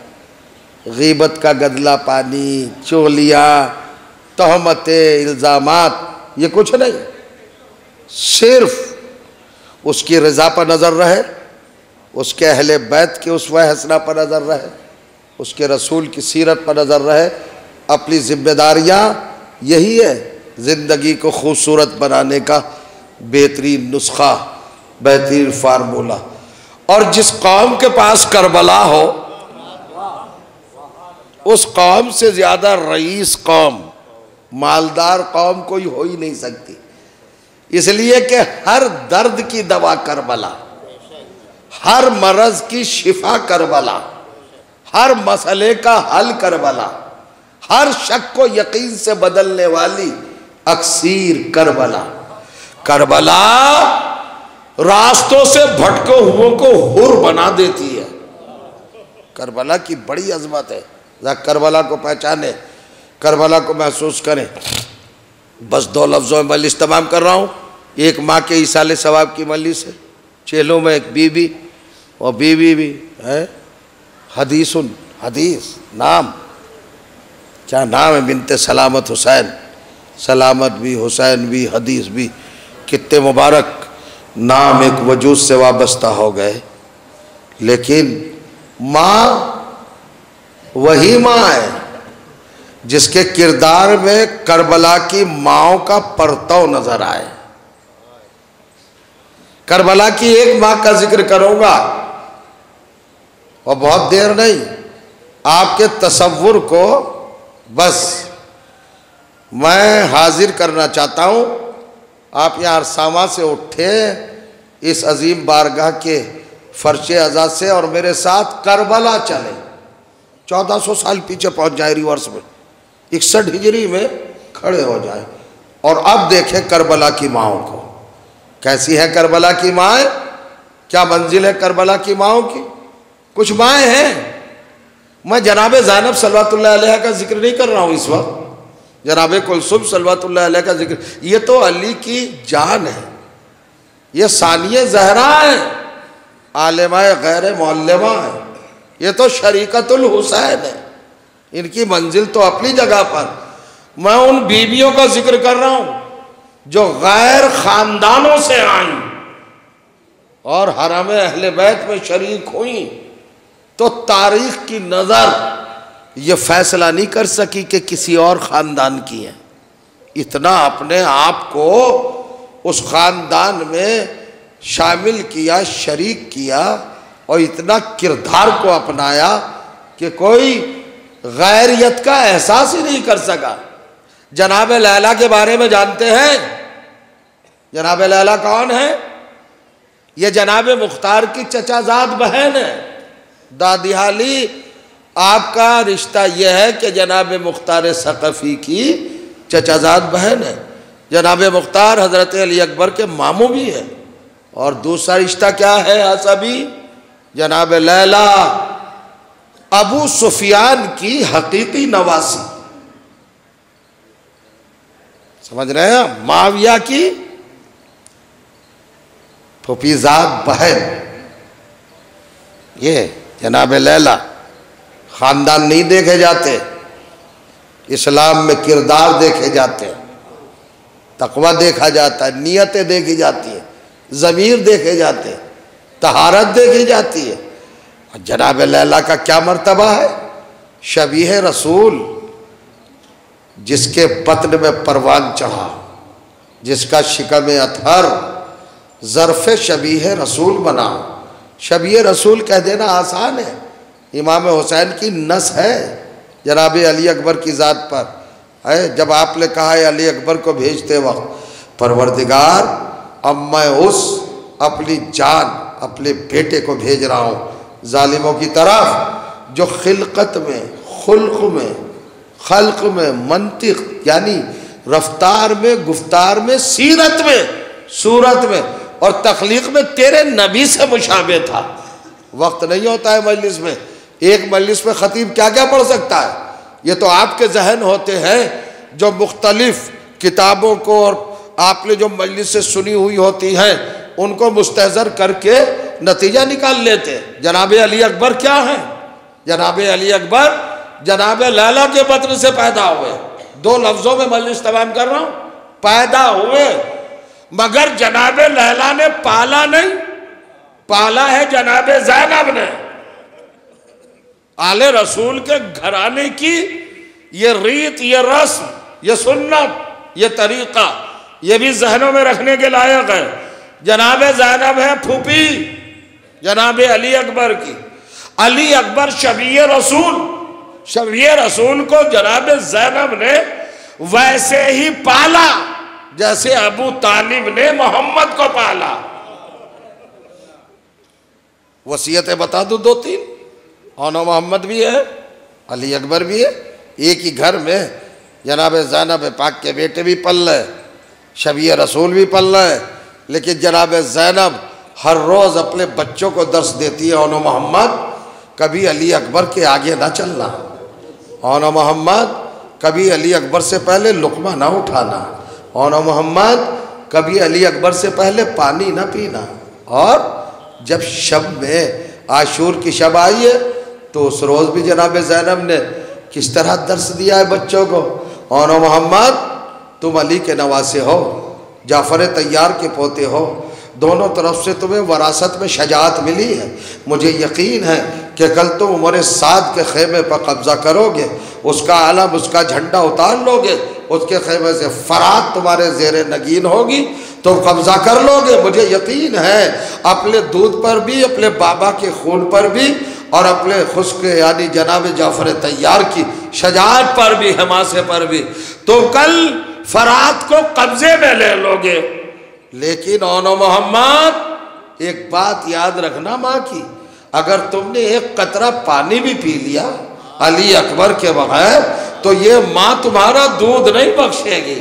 Speaker 2: غیبت کا گدلا پانی، چغلیاں، تہمتیں، الزامات، یہ کچھ نہیں۔ صرف اس کی رضا پر نظر رہے، اس کے اہل بیت کے اسوہ حسنہ پر نظر رہے، اس کے رسول کی سیرت پر نظر رہے۔ اپنی ذمہ داریاں، یہی ہے زندگی کو خوبصورت بنانے کا بہترین نسخہ، بہترین فارمولہ۔ اور جس قوم کے پاس کربلا ہو، اس قوم سے زیادہ رئیس قوم، مالدار قوم کوئی ہو ہی نہیں سکتی۔ اس لیے کہ ہر درد کی دوا کربلا، ہر مرض کی شفا کربلا، ہر مسئلے کا حل کربلا، ہر شک کو یقین سے بدلنے والی اکسیر کربلا۔ کربلا راستوں سے بھٹکے ہوئوں کو حر بنا دیتی ہے۔ کربلا کی بڑی عظمت ہے، ذرا کربلا کو پہچانے، کربلا کو محسوس کریں۔ بس 2 لفظوں میں مجلس تمام کر رہا ہوں۔ ایک ماں کے ایصال ثواب کی مجلس ہے، چیلوں میں ایک بی بی، اور بیوی بھی ہے حدیث نام، کیا نام ہے، بنت سلامت حسین، سلامت بھی، حسین بھی، حدیث بھی، کتنے مبارک نام ایک وجود سے وابستہ ہو گئے۔ لیکن ماں وہی ماں ہے جس کے کردار میں کربلا کی ماؤں کا پرتو نظر آئے۔ کربلا کی ایک ماں کا ذکر کروں گا، اور بہت دیر نہیں، آپ کے تصور کو بس میں حاضر کرنا چاہتا ہوں۔ آپ یہاں ارسامہ سے اٹھے اس عظیم بارگاہ کے فرش عزا سے، اور میرے ساتھ کربلا چلیں، 1400 سال پیچھے پہنچ جائیں، ریورس میں 61 ہجری میں کھڑے ہو جائیں۔
Speaker 1: اور اب دیکھیں کربلا کی ماؤں کو، کیسی ہیں کربلا کی مائیں، کیا منزل ہے کربلا کی ماؤں کی۔ کچھ مائیں ہیں، میں جناب زینب صلوات اللہ علیہ کا ذکر نہیں کر رہا ہوں اس وقت، جناب کلثوم صلوات اللہ علیہ کا ذکر، یہ تو علی کی جان ہے، یہ ثانیہ زہرا ہے، عالمہ غیر معلمہ ہے، یہ تو شریکت الحسین ہے، ان کی منزل تو اپنی جگہ پر۔ میں ان بیویوں کا ذکر کر رہا ہوں جو غیر خاندانوں سے آئیں اور حرم اہل بیت میں شریک ہوئیں، تو تاریخ کی نظر یہ فیصلہ نہیں کر سکی کہ کسی اور خاندان کی ہے، اتنا اپنے آپ کو اس خاندان میں شامل کیا، شریک کیا، اور اتنا کردار کو اپنایا کہ کوئی غیریت کا احساس ہی نہیں کر سکا۔ جناب لیلا کے بارے میں جانتے ہیں؟ جناب لیلا کون ہے؟ یہ جناب مختار کی چچا زاد بہن ہے، دادی حالی۔ آپ کا رشتہ یہ ہے کہ جناب مختار ثقفی کی چچا زاد بہن ہے، جناب مختار حضرت علی اکبر کے ماموں بھی ہے۔ اور دوسرا رشتہ کیا ہے عصبی؟ جناب لیلا ابو سفیان کی حقیقی نواسی، سمجھ رہے ہیں؟ معاویہ کی پھوپھیزاد بہن یہ جناب لیلا۔ خاندان نہیں دیکھے جاتے، اسلام میں کردار دیکھے جاتے ہیں، تقوی دیکھا جاتا ہے، نیتیں دیکھی جاتی ہیں، ضمیر دیکھے جاتے ہیں، طہارت دیکھی جاتی ہے۔ جناب لیلا کا کیا مرتبہ ہے؟ شبیہ رسول، جس کے بطن میں پروان چڑھا، جس کا شکم اطہر ظرف شبیہ رسول بنا۔ شبیہ رسول کہہ دینا آسان ہے، امام حسین کی نس ہے جناب علی اکبر کی ذات پر۔ جب آپ نے کہا ہے علی اکبر کو بھیجتے وقت، پروردگار اب میں اس اپنی جان اپنے بیٹے کو بھیج رہا ہوں ظالموں کی طرف، جو خلقت میں، خلق میں، منطق یعنی رفتار میں، گفتار میں، سیرت میں، صورت میں اور تخلیق میں تیرے نبی سے مشابہ تھا۔ وقت نہیں ہوتا ہے مجلس میں، ایک مجلس میں خطیب کیا کیا پڑھ سکتا ہے؟ یہ تو آپ کے ذہن ہوتے ہیں جو مختلف کتابوں کو اور آپ نے جو مجلس سے سنی ہوئی ہوتی ہیں ان کو مستحضر کر کے نتیجہ نکال لیتے۔ جناب علی اکبر کیا ہیں؟ جناب علی اکبر جناب لیلا کے بطن سے پیدا ہوئے، دو لفظوں میں مجلس تمام کر رہا ہوں، پیدا ہوئے، مگر جناب لیلا نے پالا نہیں، پالا ہے جناب زینب نے۔ آل رسول کے گھرانے کی یہ ریت، یہ رسم، یہ سنت، یہ طریقہ، یہ بھی ذہنوں میں رکھنے کے لائق ہے۔ جناب زینب ہے پھوپھی جناب علی اکبر کی، علی اکبر شبیہ رسول، شبیہ رسول کو جناب زینب نے ویسے ہی پالا جیسے ابو طالب نے محمد کو پالا۔ وصیتیں بتا دو دو تین، اونا محمد بھی ہے، علی اکبر بھی ہے، ایک ہی گھر میں جناب زینب پاک کے بیٹے بھی پل رہے، شبیہ رسول بھی پل رہے، لیکن جناب زینب ہر روز اپنے بچوں کو درس دیتی ہے، اونا محمد کبھی علی اکبر کے آگے نہ چلنا، اونا محمد کبھی علی اکبر سے پہلے لقمہ نہ اٹھانا، اونا محمد کبھی علی اکبر سے پہلے پانی نہ پینا۔ اور جب شب میں عاشور کی شب آئی ہے تو اس روز بھی جناب زینب نے کس طرح درس دیا ہے بچوں کو، اونا محمد تم علی کے نواسے ہو، جعفر طیار کے پوتے ہو، دونوں طرف سے تمہیں وراثت میں شجاعت ملی ہے، مجھے یقین ہے کہ کل تم عمر سعد کے خیمے پر قبضہ کرو گے، اس کا علم، اس کا جھنڈا اتار لو گے، اس کے خیمے سے فرات تمہارے زیر نگین ہوگی، تم قبضہ کر لو گے۔ مجھے یقین ہے اپنے دودھ پر بھی، اپنے بابا کے خون پر بھی، اور اپنے خشک یعنی جناب جعفر طیار کی شجاعت پر بھی، حماسے پر بھی تم کل فرات کو قبضے میں لے لو گے۔ لیکن اونا محمد ایک بات یاد رکھنا ماں کی، اگر تم نے ایک قطرہ پانی بھی پی لیا علی اکبر کے بغیر تو یہ ماں تمہارا دودھ نہیں بخشے گی،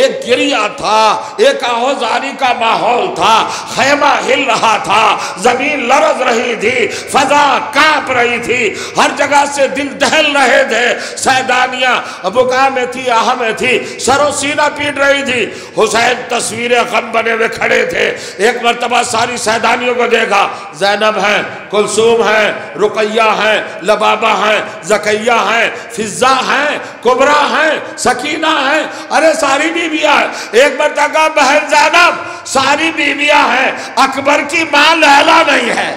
Speaker 2: ایک گریا تھا، ایک آہوزاری کا ماحول تھا، خیمہ ہل رہا تھا، زمین لرز رہی تھی، فضا کانپ رہی تھی، ہر جگہ سے دل دہل رہے تھے، سیدانیاں بکا میں تھی، آہ میں تھی، سر و سینہ پیٹ رہی تھی۔ حسین تصویر غم بنے ہوئے کھڑے تھے۔ ایک مرتبہ ساری سیدانیوں کو دیکھا، زینب ہیں، کلثوم ہیں، رقیہ ہیں، لبابہ ہیں، زکیہ ہیں، فضہ ہیں، کبرا ہیں، سکینہ ہیں، ارے ساری بیویاں ہیں۔ ایک مرتبہ بہن زینب، ساری بیویاں ہیں، اکبر کی ماں لیلا نہیں ہے،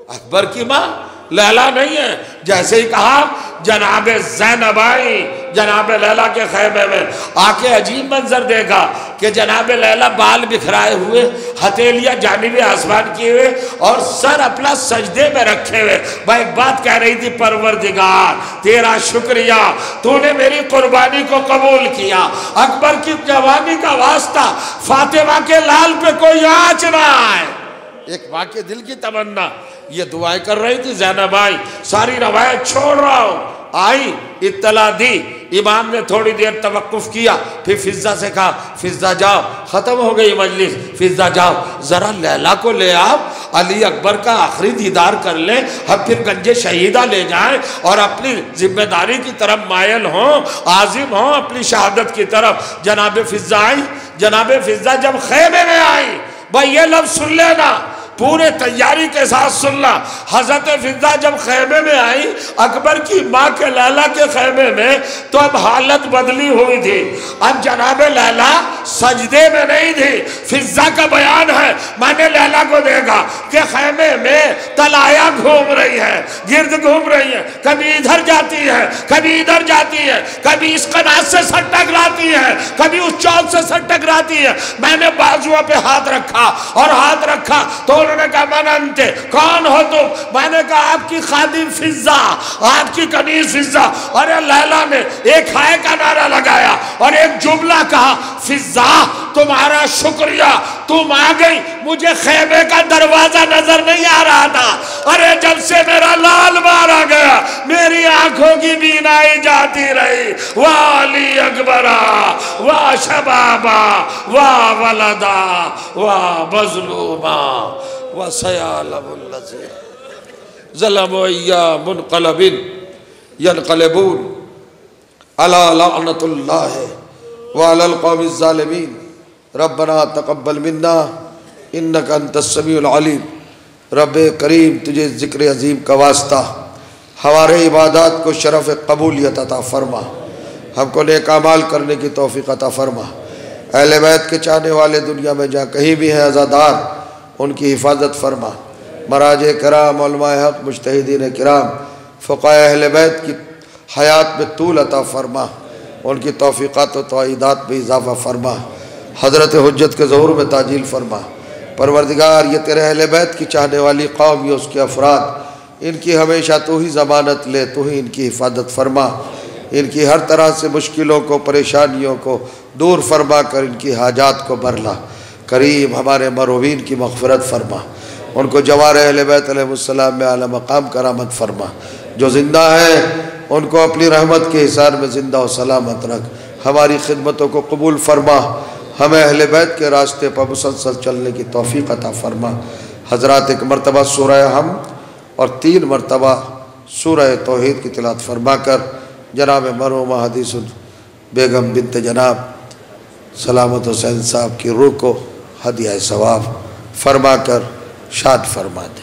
Speaker 2: اکبر کی ماں لیلا نہیں ہے۔ جیسے ہی کہا جناب زینب آئی جناب لیلا کے خیمے میں، آ کے عجیب منظر دیکھا کہ جناب لیلا بال بکھرائے ہوئے، ہتھیلیاں جانب آسمان کیے ہوئے اور سر اپنا سجدے میں رکھے ہوئے۔ میں ایک بات کہہ رہی تھی، پروردگار تیرا شکریہ، تو نے میری قربانی کو قبول کیا۔ اکبر کی جوانی کا واسطہ، فاطمہ کے لال پہ کوئی آنچ نہ آئے۔ ایک ماں کے دل کی تمنا یہ دعائیں کر رہی تھی۔ زینب آئی، ساری روایت چھوڑ رہا ہوں، آئی اطلاع دی، امام نے تھوڑی دیر توقف کیا، پھر فضہ سے کہا فضہ جاؤ، ختم ہو گئی مجلس، فضہ جاؤ ذرا لیلا کو لے آؤ، علی اکبر کا آخری دیدار کر لیں، ہم پھر گنج شہیدہ لے جائیں اور اپنی ذمہ داری کی طرف مائل ہوں، عازم ہوں اپنی شہادت کی طرف۔ جناب فضہ آئی، جناب فضہ جب خیمے میں آئی، بھائی یہ لفظ سن لینا، پورے تیاری کے ساتھ سننا، حضرت فضہ جب خیمے میں آئی، اکبر کی ماں کے لیلا کے خیمے میں، تو اب حالت بدلی ہوئی تھی۔ اب جناب لیلا سجدے میں نہیں تھی۔ فضہ کا بیان ہے، میں نے لیلا کو دیکھا کہ خیمے میں طلایہ گھوم رہی ہے، گرد گھوم رہی ہے، کبھی ادھر جاتی ہے، کبھی ادھر جاتی ہے، کبھی اس قنات سے سر ٹکراتی ہے، کبھی اس چوک سے سر ٹکراتی ہے۔ میں نے بازوؤں پہ ہاتھ رکھا اور ہاتھ رکھا تو انہوں نے کہا من انتے، کون ہو تم؟ میں نے کہا آپ کی خادم فضہ، آپ کی کنیز فضہ۔ اور لیلا نے ایک ہائے کا نعرہ لگایا اور ایک جملہ کہا، فضہ تمہارا شکریہ، تم آ گئی، مجھے خیمے کا دروازہ نظر نہیں آ رہا تھا، ارے جب سے میرا لال مارا گیا میری آنکھوں کی بینائی جاتی رہی۔ والی اکبرہ وا شبابا وا ولدا وا مظلوما وسيعلم الذين ظلموا أيّ منقلب ينقلبون على لعنة الله وعلى القوم الظالمين ربنا تقبل منا انك انت السميع العليم۔ رب کریم تجھے ذکر عظیم کا واسطہ ہمارے عبادات کو شرف قبولیت عطا فرما، ہم کو نیک اعمال کرنے کی توفیق عطا فرما۔ اہل بیت کے چاہنے والے دنیا میں جہاں کہیں بھی ہیں عزادار، ان کی حفاظت فرما۔ مراجع کرام، علماء حق، مجتہدین کرام، فقہاء اہل بیت کی حیات میں طول عطا فرما، ان کی توفیقات و تائیدات میں اضافہ فرما، حضرت حجت کے ظہور میں تعجیل فرما۔ پروردگار یہ تیرے اہل بیت کی چاہنے والی قوم، یہ اس کے افراد، ان کی ہمیشہ تو ہی ضمانت لے، تو ہی ان کی حفاظت فرما، ان کی ہر طرح سے مشکلوں کو، پریشانیوں کو دور فرما کر ان کی حاجات کو بھر لا۔ کریم ہمارے مروین کی مغفرت فرما، ان کو جوار اہل بیت علیہ السلام میں اعلی مقام کرامت فرما۔ جو زندہ ہیں ان کو اپنی رحمت کے حصار میں زندہ و سلامت رکھ، ہماری خدمتوں کو قبول فرما، ہمیں اہل بیت کے راستے پر مسلسل چلنے کی توفیق عطا فرما۔ حضرات ایک مرتبہ سورہ حمد اور 3 مرتبہ سورہ توحید کی تلاوت فرما کر جناب مرحومہ حدیث بیگم بنت جناب سلامت حسین صاحب کی روح کو ہدیہ ثواب فرما کر شاد فرما دیں۔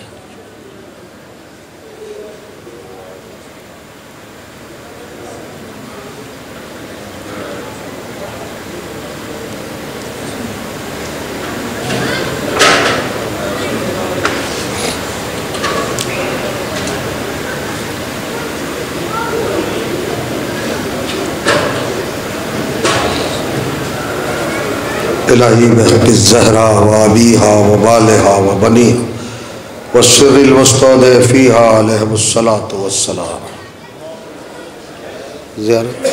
Speaker 1: الہی بحق الزہرا و ابیہا و بالہا و بنیہا والسر المستودع فیہا علیہم الصلاة والسلام۔ زیارت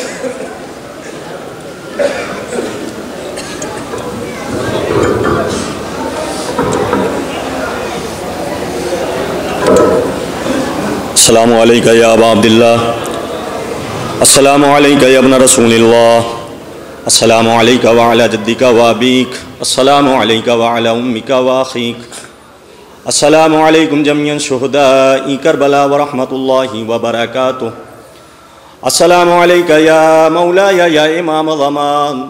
Speaker 3: السلام علیکہ یا ابا عبداللہ، السلام علیکہ یا ابن رسول اللہ، السلام علیک وعلی جدک وابیک، السلام علیک وعلی امک واخیک، السلام علیکم جميعا شہداء کربلا ورحمۃ اللہ وبرکاتہ، السلام علیک یا مولایا یا امام زمان،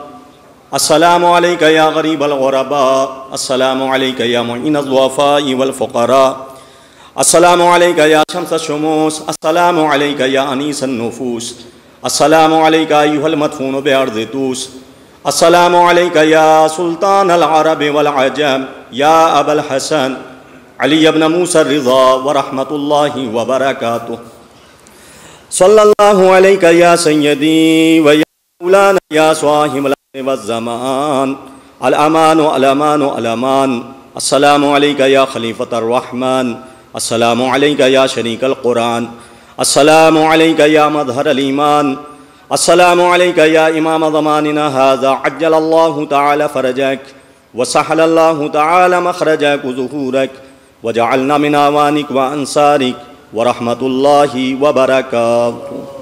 Speaker 3: السلام علیک یا غریب الغرباء، السلام علیک یا معین الضعفاء والفقراء، السلام علیک یا شمس الشموس، السلام علیک یا انیس النفوس، السلام علیک ایھا المدفون بارض طوس، السلام علیک یا سلطان العرب والعجم یا ابا الحسن علی ابن موسیٰ الرضا ورحمۃ اللہ وبرکاتہ، صلی اللہ علیک یا سیدی و یا مولانا یا صاحب العصر والزمان، الامان الامان الامان، السلام علیک یا خلیفۃ الرحمن، السلام علیک یا شریک القرآن، السلام علیک یا مظہر الایمان، السلام علیک یا امام زماننا ھذا عجل اللہ تعالی فرجک وسہل اللہ تعالی مخرجک وظہورک وجعلنا من اعوانک وانصارک ورحمۃ اللہ وبرکاتہ۔